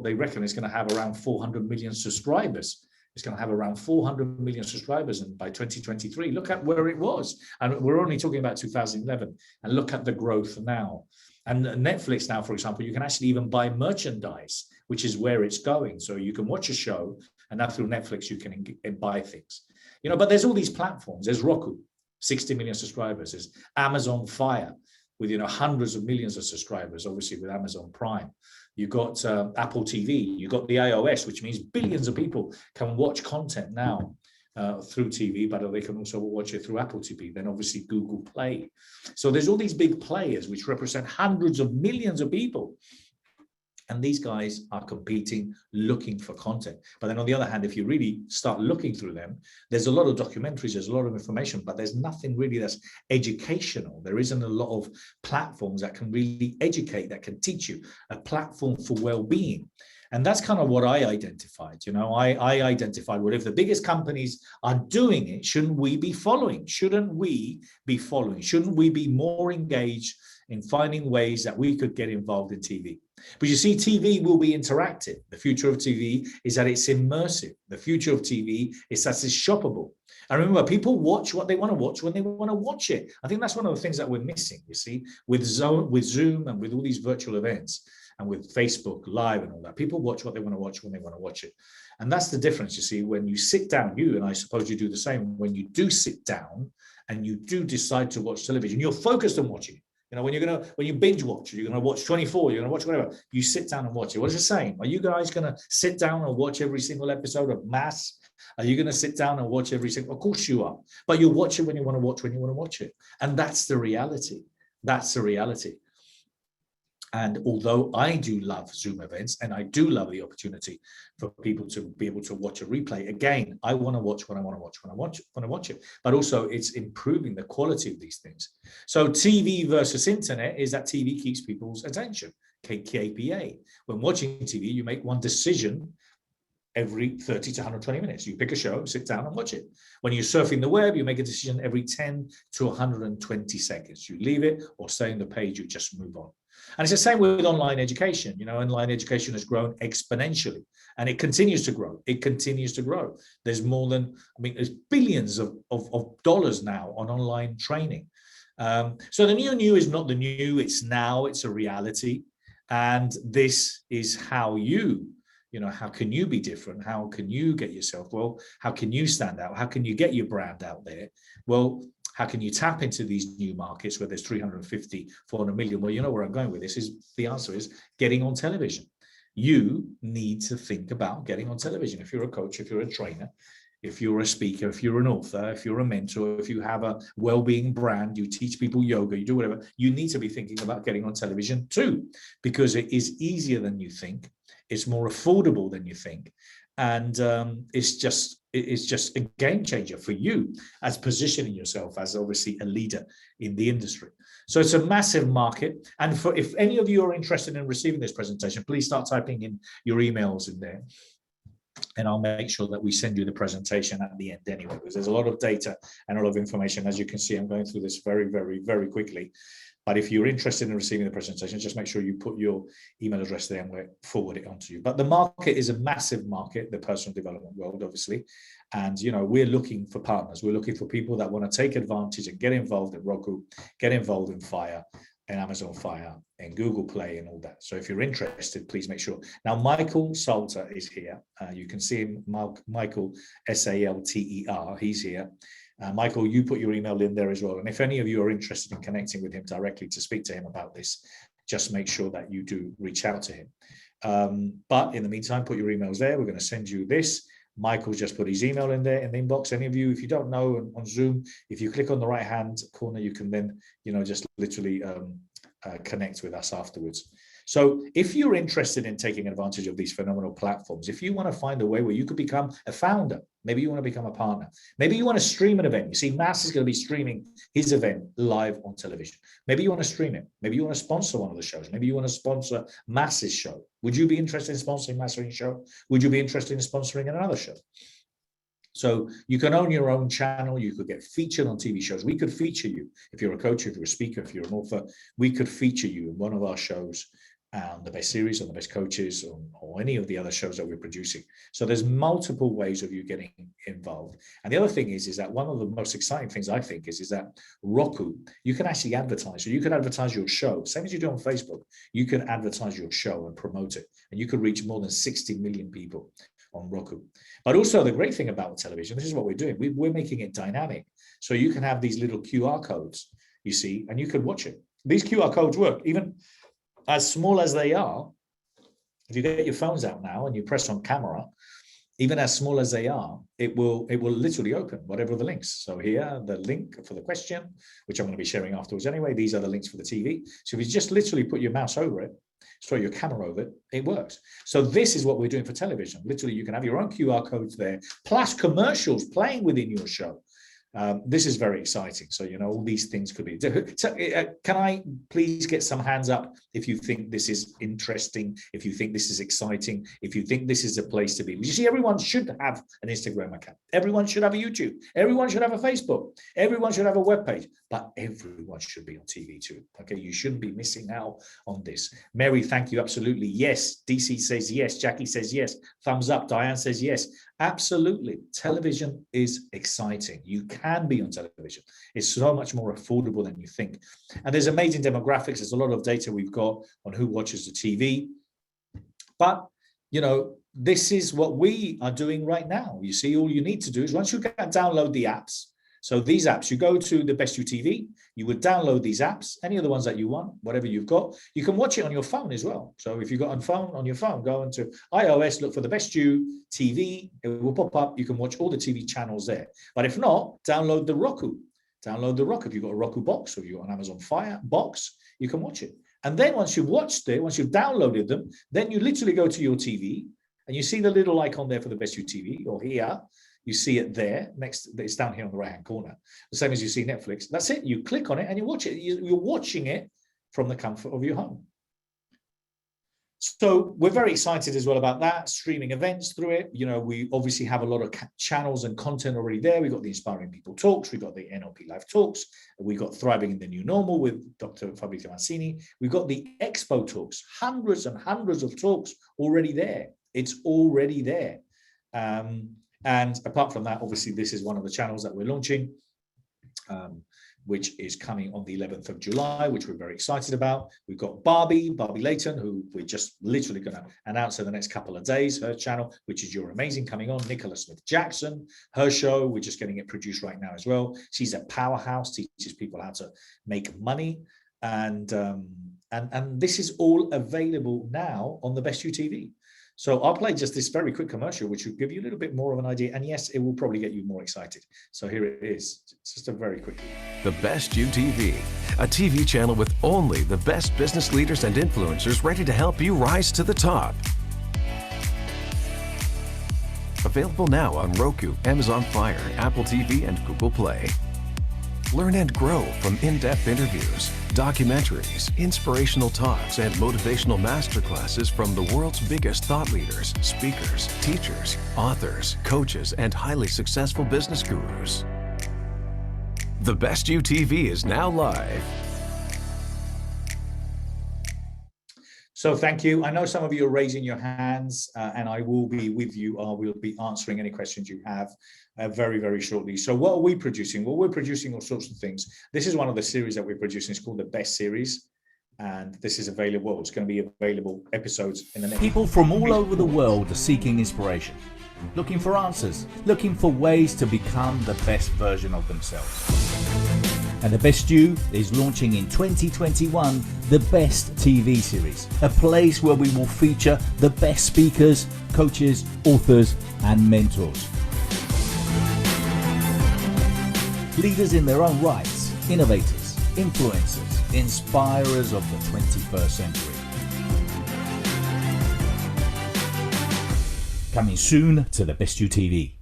they reckon it's going to have around 400 million subscribers. It's going to have around 400 million subscribers, and by 2023, look at where it was. And we're only talking about 2011, and look at the growth now. And Netflix now, for example, you can actually even buy merchandise, which is where it's going. So you can watch a show, and now through Netflix, you can buy things. But there's all these platforms. There's Roku, 60 million subscribers. There's Amazon Fire, with hundreds of millions of subscribers, obviously with Amazon Prime. You got Apple TV, you got the iOS, which means billions of people can watch content now through TV, but they can also watch it through Apple TV, then obviously Google Play. So there's all these big players which represent hundreds of millions of people. And these guys are competing, looking for content. But then on the other hand, if you really start looking through them, there's a lot of documentaries, there's a lot of information, but there's nothing really that's educational. There isn't a lot of platforms that can really educate, that can teach you, a platform for well-being. And that's kind of what I identified. I identified, well, if the biggest companies are doing it, shouldn't we be following? Shouldn't we be following? Shouldn't we be more engaged in finding ways that we could get involved in TV? But you see, TV will be interactive. The future of TV is that it's immersive. The future of TV is that it's shoppable. And remember, people watch what they want to watch when they want to watch it. I think that's one of the things that we're missing, you see, with Zoom and with all these virtual events and with Facebook Live and all that. People watch what they want to watch when they want to watch it. And that's the difference, you see, when you sit down, and I suppose you do the same, when you do sit down and you do decide to watch television, you're focused on watching it. When you binge watch, you're going to watch 24, you're going to watch whatever, you sit down and watch it. What is it saying? Are you guys going to sit down and watch every single episode of Mass? Are you going to sit down and watch every single? Of course you are. But you'll watch it when you want to watch it. And that's the reality. That's the reality. And although I do love Zoom events, and I do love the opportunity for people to be able to watch a replay, again, I want to watch what I want to watch when I want to watch it. But also it's improving the quality of these things. So TV versus internet is that TV keeps people's attention, KPA. When watching TV, you make one decision every 30 to 120 minutes. You pick a show, sit down and watch it. When you're surfing the web, you make a decision every 10 to 120 seconds. You leave it or stay on the page, you just move on. And it's the same with online education. Online education has grown exponentially, and it continues to grow. It continues to grow. There's there's billions of dollars now on online training. So the new is not the new, it's now, it's a reality. And this is how how can you be different? How can you get yourself? Well, how can you stand out? How can you get your brand out there? Well, how can you tap into these new markets where there's 350, 400 million? Well, you know where I'm going with this. The answer is getting on television. You need to think about getting on television. If you're a coach, if you're a trainer, if you're a speaker, if you're an author, if you're a mentor, if you have a well-being brand, you teach people yoga, you do whatever, you need to be thinking about getting on television too, because it is easier than you think. It's more affordable than you think. And it's just a game changer for you as positioning yourself as obviously a leader in the industry. So it's a massive market. And if any of you are interested in receiving this presentation, please start typing in your emails in there. And I'll make sure that we send you the presentation at the end anyway, because there's a lot of data and a lot of information. As you can see, I'm going through this very, very, very quickly. But if you're interested in receiving the presentation, just make sure you put your email address there and we'll forward it on to you. But the market is a massive market, the personal development world, obviously. And, you know, we're looking for partners. We're looking for people that want to take advantage and get involved in Roku, get involved in Fire, and Amazon Fire, and Google Play, and all that. So if you're interested, please make sure. Now, Michael Salter is here. You can see him, Michael, S-A-L-T-E-R. He's here. Michael, you put your email in there as well. And if any of you are interested in connecting with him directly to speak to him about this, just make sure that you do reach out to him. But in the meantime, put your emails there. We're going to send you this. Michael's just put his email in there in the inbox. Any of you, if you don't know on Zoom, if you click on the right hand corner, you can then, you know, just literally connect with us afterwards. So if you're interested in taking advantage of these phenomenal platforms, if you want to find a way where you could become a founder, maybe you want to become a partner, maybe you want to stream an event. You see, Mas is going to be streaming his event live on television. Maybe you want to stream it. Maybe you want to sponsor one of the shows. Maybe you want to sponsor Mas's show. Would you be interested in sponsoring Mas's show? Would you be interested in sponsoring another show? So you can own your own channel. You could get featured on TV shows. We could feature you. If you're a coach, if you're a speaker, if you're an author, we could feature you in one of our shows, the best series or the best coaches, or any of the other shows that we're producing. So there's multiple ways of you getting involved. And the other thing is that one of the most exciting things I think is that Roku, you can actually advertise. So you can advertise your show, same as you do on Facebook. You can advertise your show and promote it, and you could reach more than 60 million people on Roku. But also the great thing about television, this is what we're doing. We're making it dynamic. So you can have these little QR codes, you see, and you can watch it. These QR codes work, even as small as they are. If you get your phones out now and you press on camera, even as small as they are, it will literally open whatever the links. So here, the link for the question, which I'm going to be sharing afterwards anyway, these are the links for the TV. So if you just literally put your mouse over it, sorry, your camera over it, it works. So this is what we're doing for television. Literally, you can have your own QR codes there, plus commercials playing within your show. This is very exciting. So, you know, all these things could be. So, can I please get some hands up if you think this is interesting, if you think this is exciting, if you think this is a place to be? You see, everyone should have an Instagram account. Everyone should have a YouTube. Everyone should have a Facebook. Everyone should have a webpage. But everyone should be on TV too. Okay, you shouldn't be missing out on this. Mary, thank you. Absolutely. Yes. DC says yes. Jackie says yes. Thumbs up. Diane says yes. Absolutely. Television is exciting. You can be on television. It's so much more affordable than you think. And there's amazing demographics. There's a lot of data we've got on who watches the TV. But, you know, this is what we are doing right now. You see, all you need to do is once you can download the apps. So these apps, you go to the Best You TV, you would download these apps, any of the ones that you want, whatever you've got. You can watch it on your phone as well. So if you've got on your phone, go into iOS, look for the Best You TV, it will pop up. You can watch all the TV channels there. But if not, download the Roku. Download the Roku. If you've got a Roku box or you're on Amazon Fire box, you can watch it. And then once you've watched it, once you've downloaded them, then you literally go to your TV and you see the little icon there for the Best You TV, or here. You see it there next, it's down here on the right hand corner, the same as you see Netflix. That's it. You click on it and you watch it. You're watching it from the comfort of your home. So we're very excited as well about that, streaming events through it. You know, we obviously have a lot of channels and content already there. We've got the Inspiring People Talks. We've got the NLP Live Talks. We've got Thriving in the New Normal with Dr. Fabrizio Mancini. We've got the Expo Talks, hundreds and hundreds of talks already there. It's already there. And apart from that, obviously, this is one of the channels that we're launching, which is coming on the 11th of July, which we're very excited about. We've got Barbie Layton, who we're just literally going to announce in the next couple of days, her channel, which is You're Amazing, coming on. Nicola Smith-Jackson, her show, we're just getting it produced right now as well. She's a powerhouse, teaches people how to make money. And this is all available now on the Best You TV. So I'll play just this very quick commercial, which will give you a little bit more of an idea. And yes, it will probably get you more excited. So here it is. It's just a very quick. The Best You TV, a TV channel with only the best business leaders and influencers ready to help you rise to the top. Available now on Roku, Amazon Fire, Apple TV, and Google Play. Learn and grow from in-depth interviews, documentaries, inspirational talks, and motivational masterclasses from the world's biggest thought leaders, speakers, teachers, authors, coaches, and highly successful business gurus. The Best You TV is now live. So thank you. I know some of you are raising your hands, and I will be with you. I will be answering any questions you have very, very shortly. So what are we producing? Well, we're producing all sorts of things. This is one of the series that we're producing. It's called the Best Series. And this is available. It's going to be available episodes in the next. People from all over the world are seeking inspiration, looking for answers, looking for ways to become the best version of themselves. And The Best You is launching in 2021 the Best TV series, a place where we will feature the best speakers, coaches, authors, and mentors. Leaders in their own rights, innovators, influencers, inspirers of the 21st century. Coming soon to The Best You TV.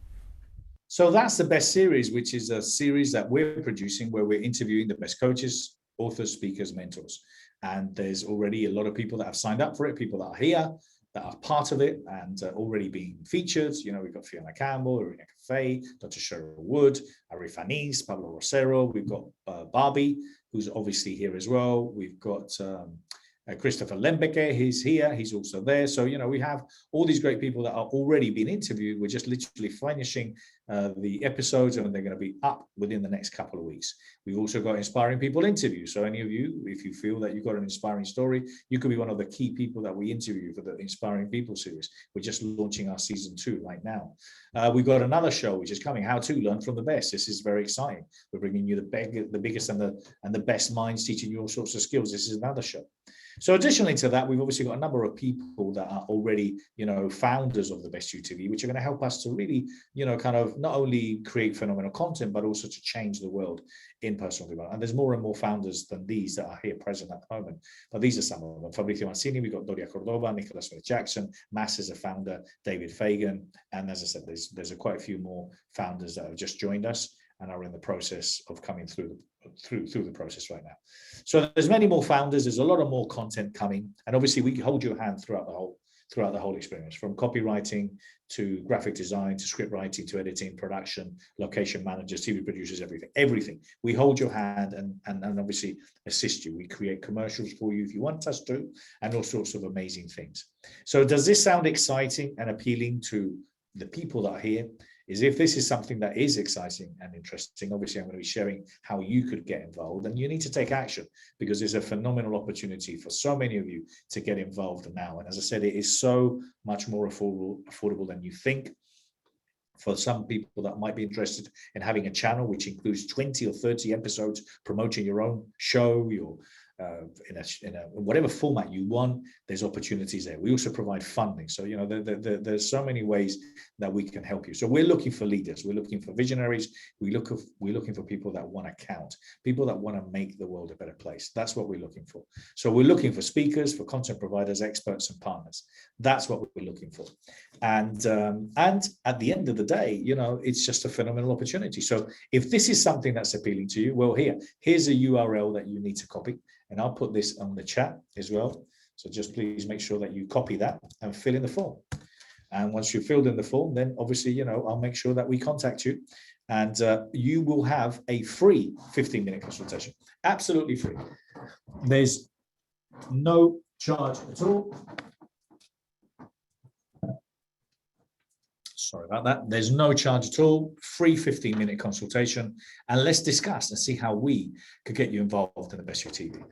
So that's the Best Series, which is a series that we're producing where we're interviewing the best coaches, authors, speakers, mentors. And there's already a lot of people that have signed up for it, people that are here, that are part of it and already being featured. You know, we've got Fiona Campbell, Irina Cafe, Dr. Cheryl Wood, Arif Anis, Pablo Rosero. We've got Barbie, who's obviously here as well. We've got Christopher Lembeke, he's here, he's also there. So, you know, we have all these great people that are already being interviewed. We're just literally finishing the episodes and they're going to be up within the next couple of weeks. We've also got inspiring people interviews. So any of you, if you feel that you've got an inspiring story, you could be one of the key people that we interview for the Inspiring People series. We're just launching our season 2 right now. We've got another show which is coming, How to Learn from the Best. This is very exciting. We're bringing you the biggest and the best minds, teaching you all sorts of skills. This is another show. So additionally to that, we've obviously got a number of people that are already, you know, founders of the Best You TV, which are going to help us to really, you know, kind of not only create phenomenal content, but also to change the world in personal development. And there's more and more founders than these that are here present at the moment. But these are some of them. Fabrizio Mancini, we've got Doria Cordoba, Nicholas Smith-Jackson, Mass is a founder, David Fagan. And as I said, there's quite a few more founders that have just joined us and are in the process of coming through the process right now. So there's many more founders. There's a lot of more content coming, and obviously we hold your hand throughout the whole experience, from copywriting to graphic design to script writing to editing, production, location managers, TV producers, everything. We hold your hand and obviously assist you. We create commercials for you if you want us to, and all sorts of amazing things. So does this sound exciting and appealing to the people that are here? Is if this is something that is exciting and interesting, obviously I'm going to be sharing how you could get involved, and you need to take action because there's a phenomenal opportunity for so many of you to get involved now. And as I said, it is so much more affordable than you think. For some people that might be interested in having a channel which includes 20 or 30 episodes promoting your own show, your in a whatever format you want, there's opportunities there. We also provide funding. So, you know, there's so many ways that we can help you. So we're looking for leaders. We're looking for visionaries. We're looking for people that want to count, people that want to make the world a better place. That's what we're looking for. So we're looking for speakers, for content providers, experts, and partners. That's what we're looking for. And at the end of the day, you know, it's just a phenomenal opportunity. So if this is something that's appealing to you, well, here's a URL that you need to copy. And I'll put this on the chat as well. So just please make sure that you copy that and fill in the form. And once you've filled in the form, then obviously, you know, I'll make sure that we contact you, and you will have a free 15-minute consultation. Absolutely free. There's no charge at all. Sorry about that. There's no charge at all. Free 15-minute consultation, and let's discuss and see how we could get you involved in the Best You TV.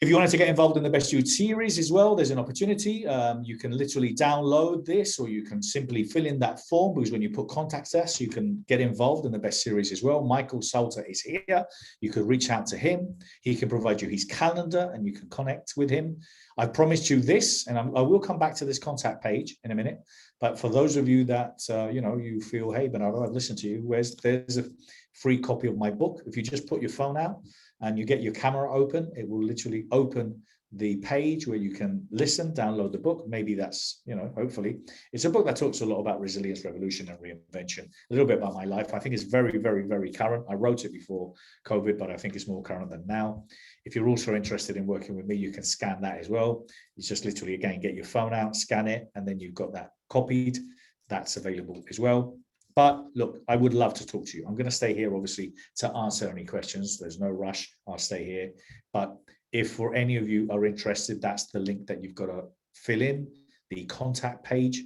If you wanted to get involved in the Best You series as well, there's an opportunity. You can literally download this, or you can simply fill in that form, because when you put contact us, you can get involved in the Best series as well. Michael Salter is here. You could reach out to him. He can provide you his calendar and you can connect with him. I promised you this, and I will come back to this contact page in a minute. But for those of you that, you feel, hey, Bernardo, I've listened to you, there's a free copy of my book. If you just put your phone out and you get your camera open, it will literally open the page where you can listen, download the book. Maybe that's, hopefully. It's a book that talks a lot about resilience, revolution, and reinvention. A little bit about my life. I think it's very, very, very current. I wrote it before COVID, but I think it's more current than now. If you're also interested in working with me, you can scan that as well. It's just literally, again, get your phone out, scan it, and then you've got that copied. That's available as well. But look, I would love to talk to you. I'm going to stay here, obviously, to answer any questions. There's no rush. I'll stay here. But if for any of you are interested, that's the link that you've got to fill in, the contact page,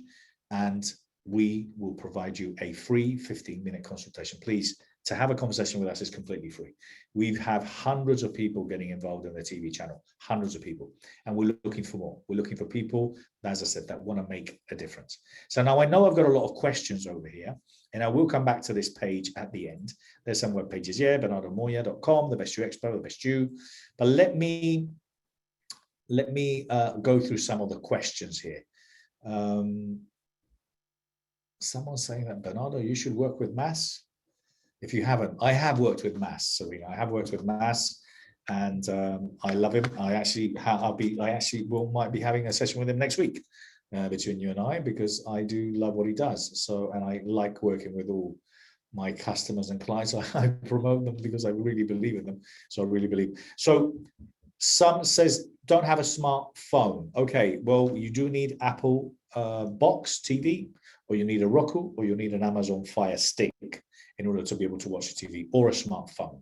and we will provide you a free 15-minute consultation. Please, to have a conversation with us is completely free. We have hundreds of people getting involved in the TV channel, hundreds of people, and we're looking for more. We're looking for people, as I said, that want to make a difference. So now I know I've got a lot of questions over here, and I will come back to this page at the end. There's some web pages here, bernardomoya.com, the Best You Expo, the Best You. But let me go through some of the questions here. Someone's saying that, Bernardo, you should work with Mas. If you haven't, I have worked with Mas, Serena. I have worked with Mas, and I love him. I might be having a session with him next week between you and I, because I do love what he does. So, and I like working with all my customers and clients. I promote them because I really believe in them. So I really believe. So some says don't have a smartphone. Okay, well, you do need Apple box TV, or you need a Roku, or you need an Amazon Fire Stick in order to be able to watch the TV, or a smartphone.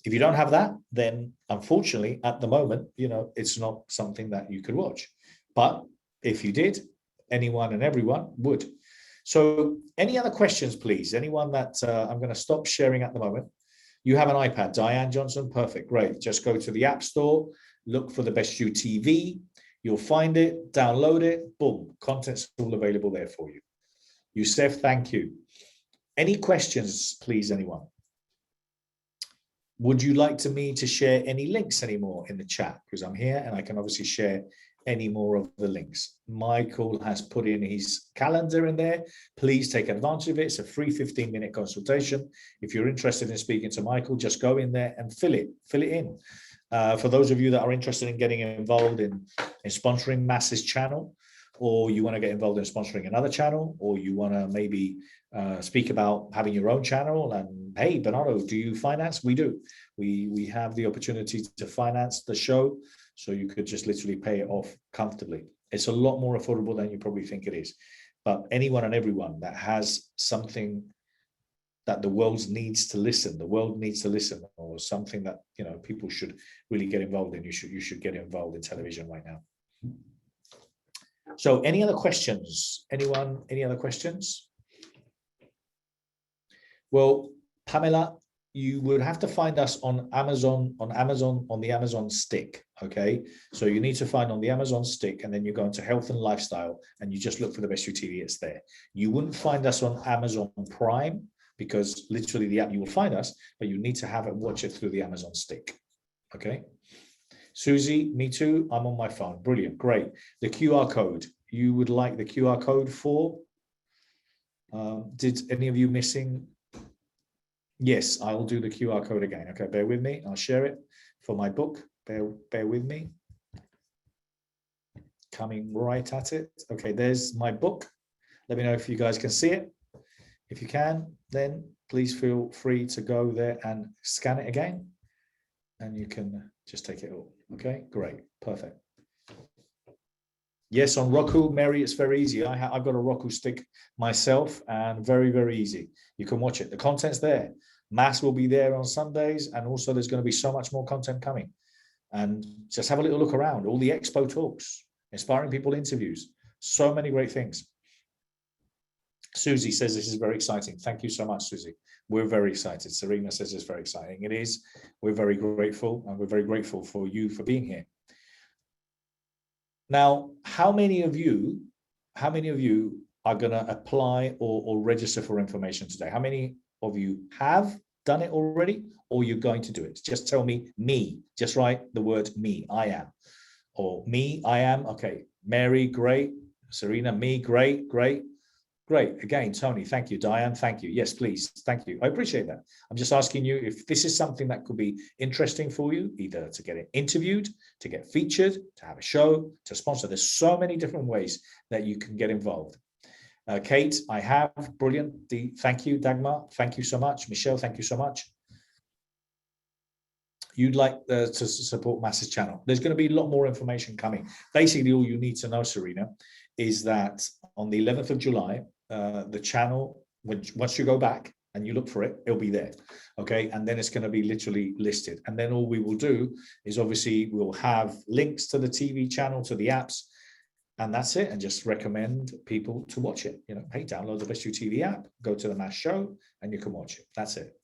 If you don't have that, then unfortunately, at the moment, it's not something that you could watch. But if you did, anyone and everyone would. So any other questions, please? Anyone that I'm going to stop sharing at the moment. You have an iPad, Diane Johnson, perfect, great. Just go to the App Store, look for the Best You TV. You'll find it, download it, boom, content's all available there for you. Youssef, thank you. Any questions, please, anyone? Would you like me to share any links anymore in the chat? Because I'm here and I can obviously share any more of the links. Michael has put in his calendar in there. Please take advantage of it. It's a free 15-minute consultation. If you're interested in speaking to Michael, just go in there and fill it in. For those of you that are interested in getting involved in sponsoring Mas's channel, or you want to get involved in sponsoring another channel, or you want to maybe speak about having your own channel, and hey, Bernardo, do you finance? We do. We have the opportunity to finance the show, so you could just literally pay it off comfortably. It's a lot more affordable than you probably think it is. But anyone and everyone that has something that the world needs to listen, or something that people should really get involved in, you should get involved in television right now. So any other questions? Anyone, any other questions? Well, Pamela, you would have to find us on Amazon, on the Amazon stick, okay? So you need to find on the Amazon stick, and then you go into health and lifestyle, and you just look for the Best You TV, it's there. You wouldn't find us on Amazon Prime, because literally the app, you will find us, but you need to have it, watch it through the Amazon stick, okay? Susie, me too, I'm on my phone. Brilliant, great. The QR code, you would like the QR code for? Did any of you missing? Yes, I'll do the QR code again. Okay, bear with me. I'll share it for my book. Bear with me. Coming right at it. Okay, there's my book. Let me know if you guys can see it. If you can, then please feel free to go there and scan it again. And you can just take it all. Okay, great, perfect. Yes, on Roku, Mary, it's very easy. I've got a Roku stick myself, and very, very easy. You can watch it. The content's there. Mas will be there on Sundays, and also there's going to be so much more content coming. And just have a little look around. All the expo talks, inspiring people interviews, so many great things. Susie says this is very exciting. Thank you so much, Susie. We're very excited. Serena says it's very exciting. It is. We're very grateful, and we're very grateful for you for being here. Now, how many of you are going to apply or register for information today? How many of you have done it already, or you're going to do it? Just tell me. Just write the word me, I am. Or me, I am. Okay. Mary, great. Serena, me, great. Again, Tony, thank you. Diane, thank you. Yes, please. Thank you. I appreciate that. I'm just asking you if this is something that could be interesting for you, either to get it interviewed, to get featured, to have a show, to sponsor. There's so many different ways that you can get involved. Kate, I have. Brilliant. Thank you. Dagmar, thank you so much. Michelle, thank you so much. You'd like to support Mas's channel. There's going to be a lot more information coming. Basically, all you need to know, Serena, is that on the 11th of July, the channel, once you go back and you look for it, it'll be there. Okay. And then it's going to be literally listed. And then all we will do is obviously we'll have links to the TV channel, to the apps, and that's it. And just recommend people to watch it. You know, hey, download the Best You TV app, go to the Mas show, and you can watch it. That's it.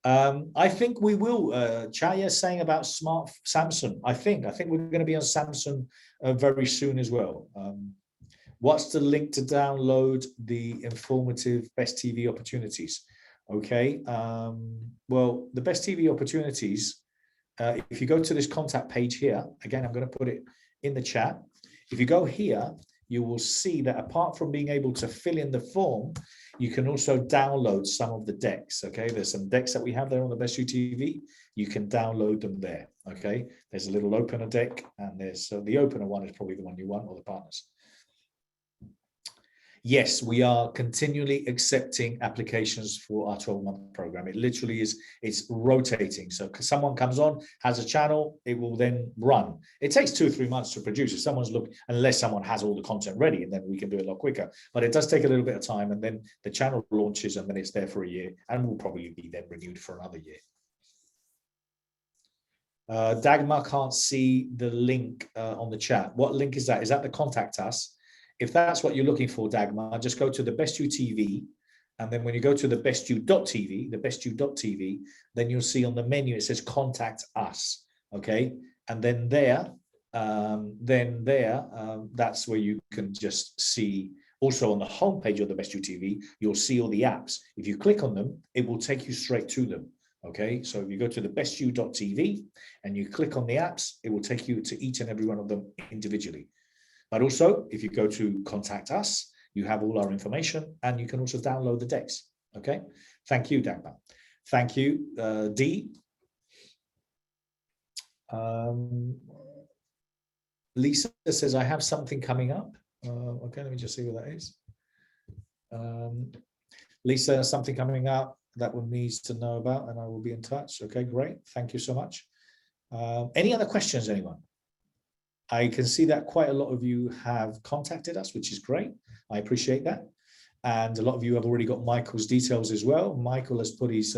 I think we will. Chaya saying about smart Samsung. I think we're going to be on Samsung very soon as well. What's the link to download the informative Best TV opportunities? Okay. Well, the Best TV opportunities. If you go to this contact page here, again, I'm going to put it in the chat. If you go here, you will see that apart from being able to fill in the form, you can also download some of the decks. Okay, there's some decks that we have there on the Best You TV. You can download them there. Okay, there's a little opener deck, and there's the opener one is probably the one you want, or the partners. Yes, we are continually accepting applications for our 12-month program. It literally is, it's rotating. So someone comes on, has a channel, it will then run. It takes 2 or 3 months to produce. If someone's looking, unless someone has all the content ready, and then we can do it a lot quicker. But it does take a little bit of time, and then the channel launches, and then it's there for a year, and will probably be then renewed for another year. Dagmar can't see the link on the chat. What link is that? Is that the contact us? If that's what you're looking for, Dagmar, just go to the Best You TV, and then when you go to the bestyou.tv, then you'll see on the menu it says Contact Us. Okay, and then there, that's where you can just see. Also on the homepage of the Best You TV, you'll see all the apps. If you click on them, it will take you straight to them. Okay, so if you go to the bestyou.tv and you click on the apps, it will take you to each and every one of them individually. But also, if you go to Contact Us, you have all our information, and you can also download the decks. Okay, thank you, Dagmar. Thank you, Dee. Lisa says, I have something coming up. Okay, let me just see what that is. Lisa, something coming up that one needs to know about, and I will be in touch. Okay, great. Thank you so much. Any other questions, anyone? I can see that quite a lot of you have contacted us, which is great. I appreciate that. And a lot of you have already got Michael's details as well. Michael has put his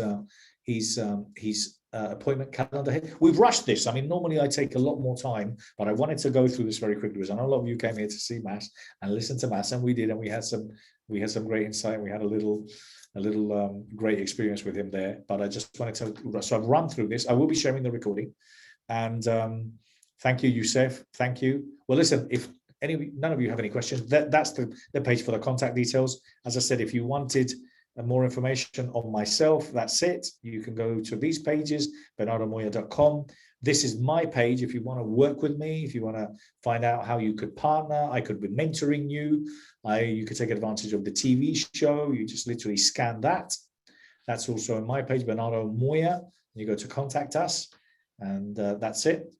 appointment calendar here. We've rushed this. I mean, normally I take a lot more time, but I wanted to go through this very quickly because I know a lot of you came here to see Mas and listen to Mas, and we did, and we had some great insight. We had a little great experience with him there. But I just wanted to, so I've run through this. I will be sharing the recording, and thank you, Youssef. Thank you. Well, listen, if none of you have any questions, that's the page for the contact details. As I said, if you wanted more information on myself, that's it. You can go to these pages, bernardomoya.com. This is my page. If you want to work with me, if you want to find out how you could partner, I could be mentoring you. You could take advantage of the TV show. You just literally scan that. That's also on my page, Bernardo Moya. You go to contact us, and that's it.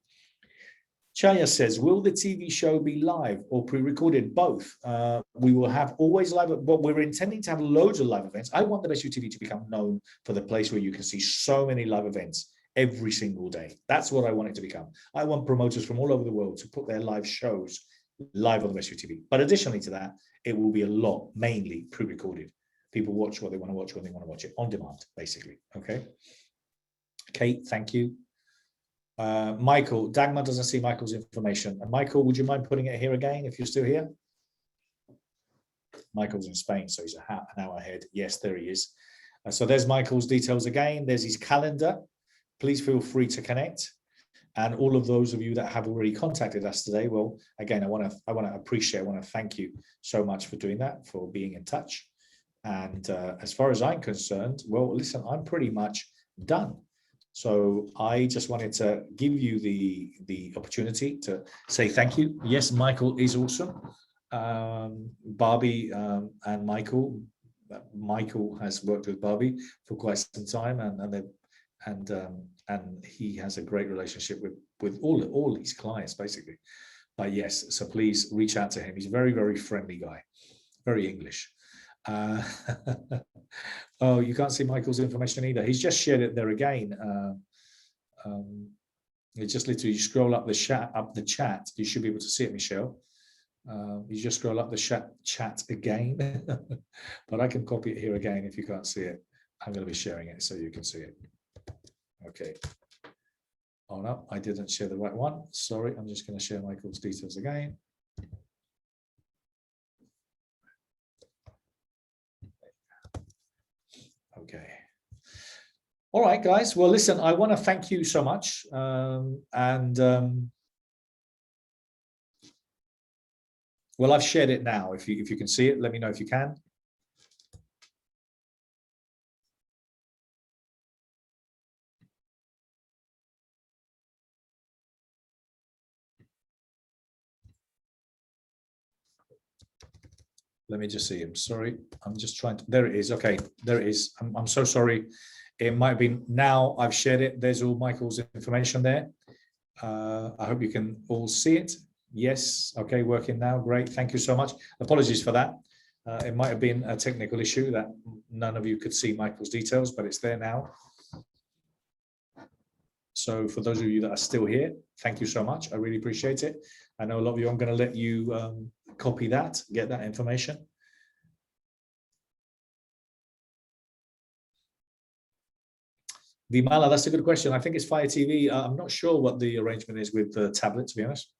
Chaya says, will the TV show be live or pre-recorded? Both. We will have always live, but we're intending to have loads of live events. I want the Best You TV to become known for the place where you can see so many live events every single day. That's what I want it to become. I want promoters from all over the world to put their live shows live on the Best You TV. But additionally to that, it will be a lot, mainly pre-recorded. People watch what they want to watch when they want to watch it on demand, basically. Okay. Kate, thank you. Michael, Dagmar doesn't see Michael's information. And Michael, would you mind putting it here again if you're still here? Michael's in Spain, so he's an hour ahead. Yes, there he is. So there's Michael's details again. There's his calendar. Please feel free to connect. And all of those of you that have already contacted us today, well, again, I want to thank you so much for doing that, for being in touch. And as far as I'm concerned, well, listen, I'm pretty much done. So I just wanted to give you the opportunity to say thank you. Yes, Michael is awesome. Barbie and Michael has worked with Barbie for quite some time, and he has a great relationship with all these clients basically. But yes, so please reach out to him. He's a very, very friendly guy, very English. Oh, you can't see Michael's information either. He's just shared it there again. It just literally scroll up the chat. You should be able to see it, Michelle. You just scroll up the chat again, but I can copy it here again if you can't see it. I'm going to be sharing it so you can see it. Okay. Oh no, I didn't share the right one. Sorry, I'm just going to share Michael's details again. Okay. All right, guys. Well, listen, I want to thank you so much. Well, I've shared it now. If you can see it, let me know if you can. Let me just see. I'm sorry. I'm just trying to. There it is. Okay, there it is. I'm so sorry. It might have been now. I've shared it. There's all Michael's information there. I hope you can all see it. Yes. Okay, working now. Great. Thank you so much. Apologies for that. It might have been a technical issue that none of you could see Michael's details, but it's there now. So for those of you that are still here, thank you so much. I really appreciate it. I know a lot of you, I'm going to let you copy that, get that information. Vimala, that's a good question. I think it's Fire TV. I'm not sure what the arrangement is with the tablet, to be honest.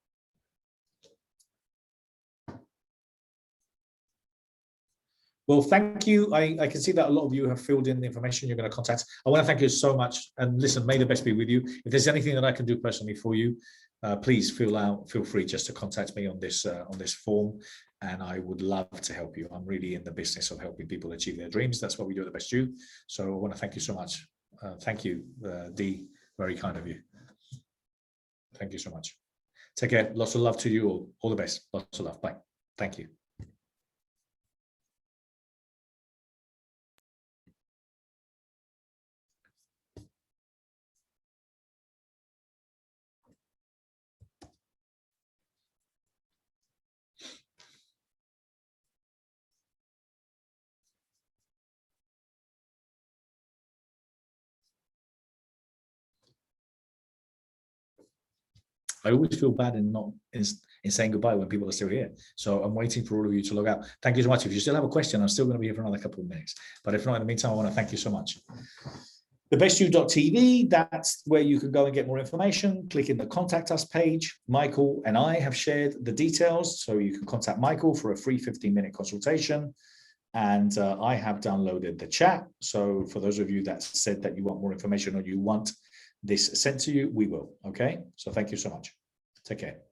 Well, thank you. I can see that a lot of you have filled in the information you're going to contact. I want to thank you so much. And listen, may the best be with you. If there's anything that I can do personally for you, please feel free just to contact me on this form, and I would love to help you. I'm really in the business of helping people achieve their dreams. That's what we do at the Best You. So I want to thank you so much. Thank you, Dee. Very kind of you. Thank you so much. Take care. Lots of love to you all. All the best. Lots of love. Bye. Thank you. I always feel bad in saying goodbye when people are still here. So I'm waiting for all of you to log out. Thank you so much. If you still have a question, I'm still going to be here for another couple of minutes. But if not, in the meantime, I want to thank you so much. TheBestYou.tv, that's where you can go and get more information. Click in the contact us page. Michael and I have shared the details, so you can contact Michael for a free 15-minute consultation. And I have downloaded the chat. So for those of you that said that you want more information or you want this sent to you, we will. Okay. So thank you so much. Take care.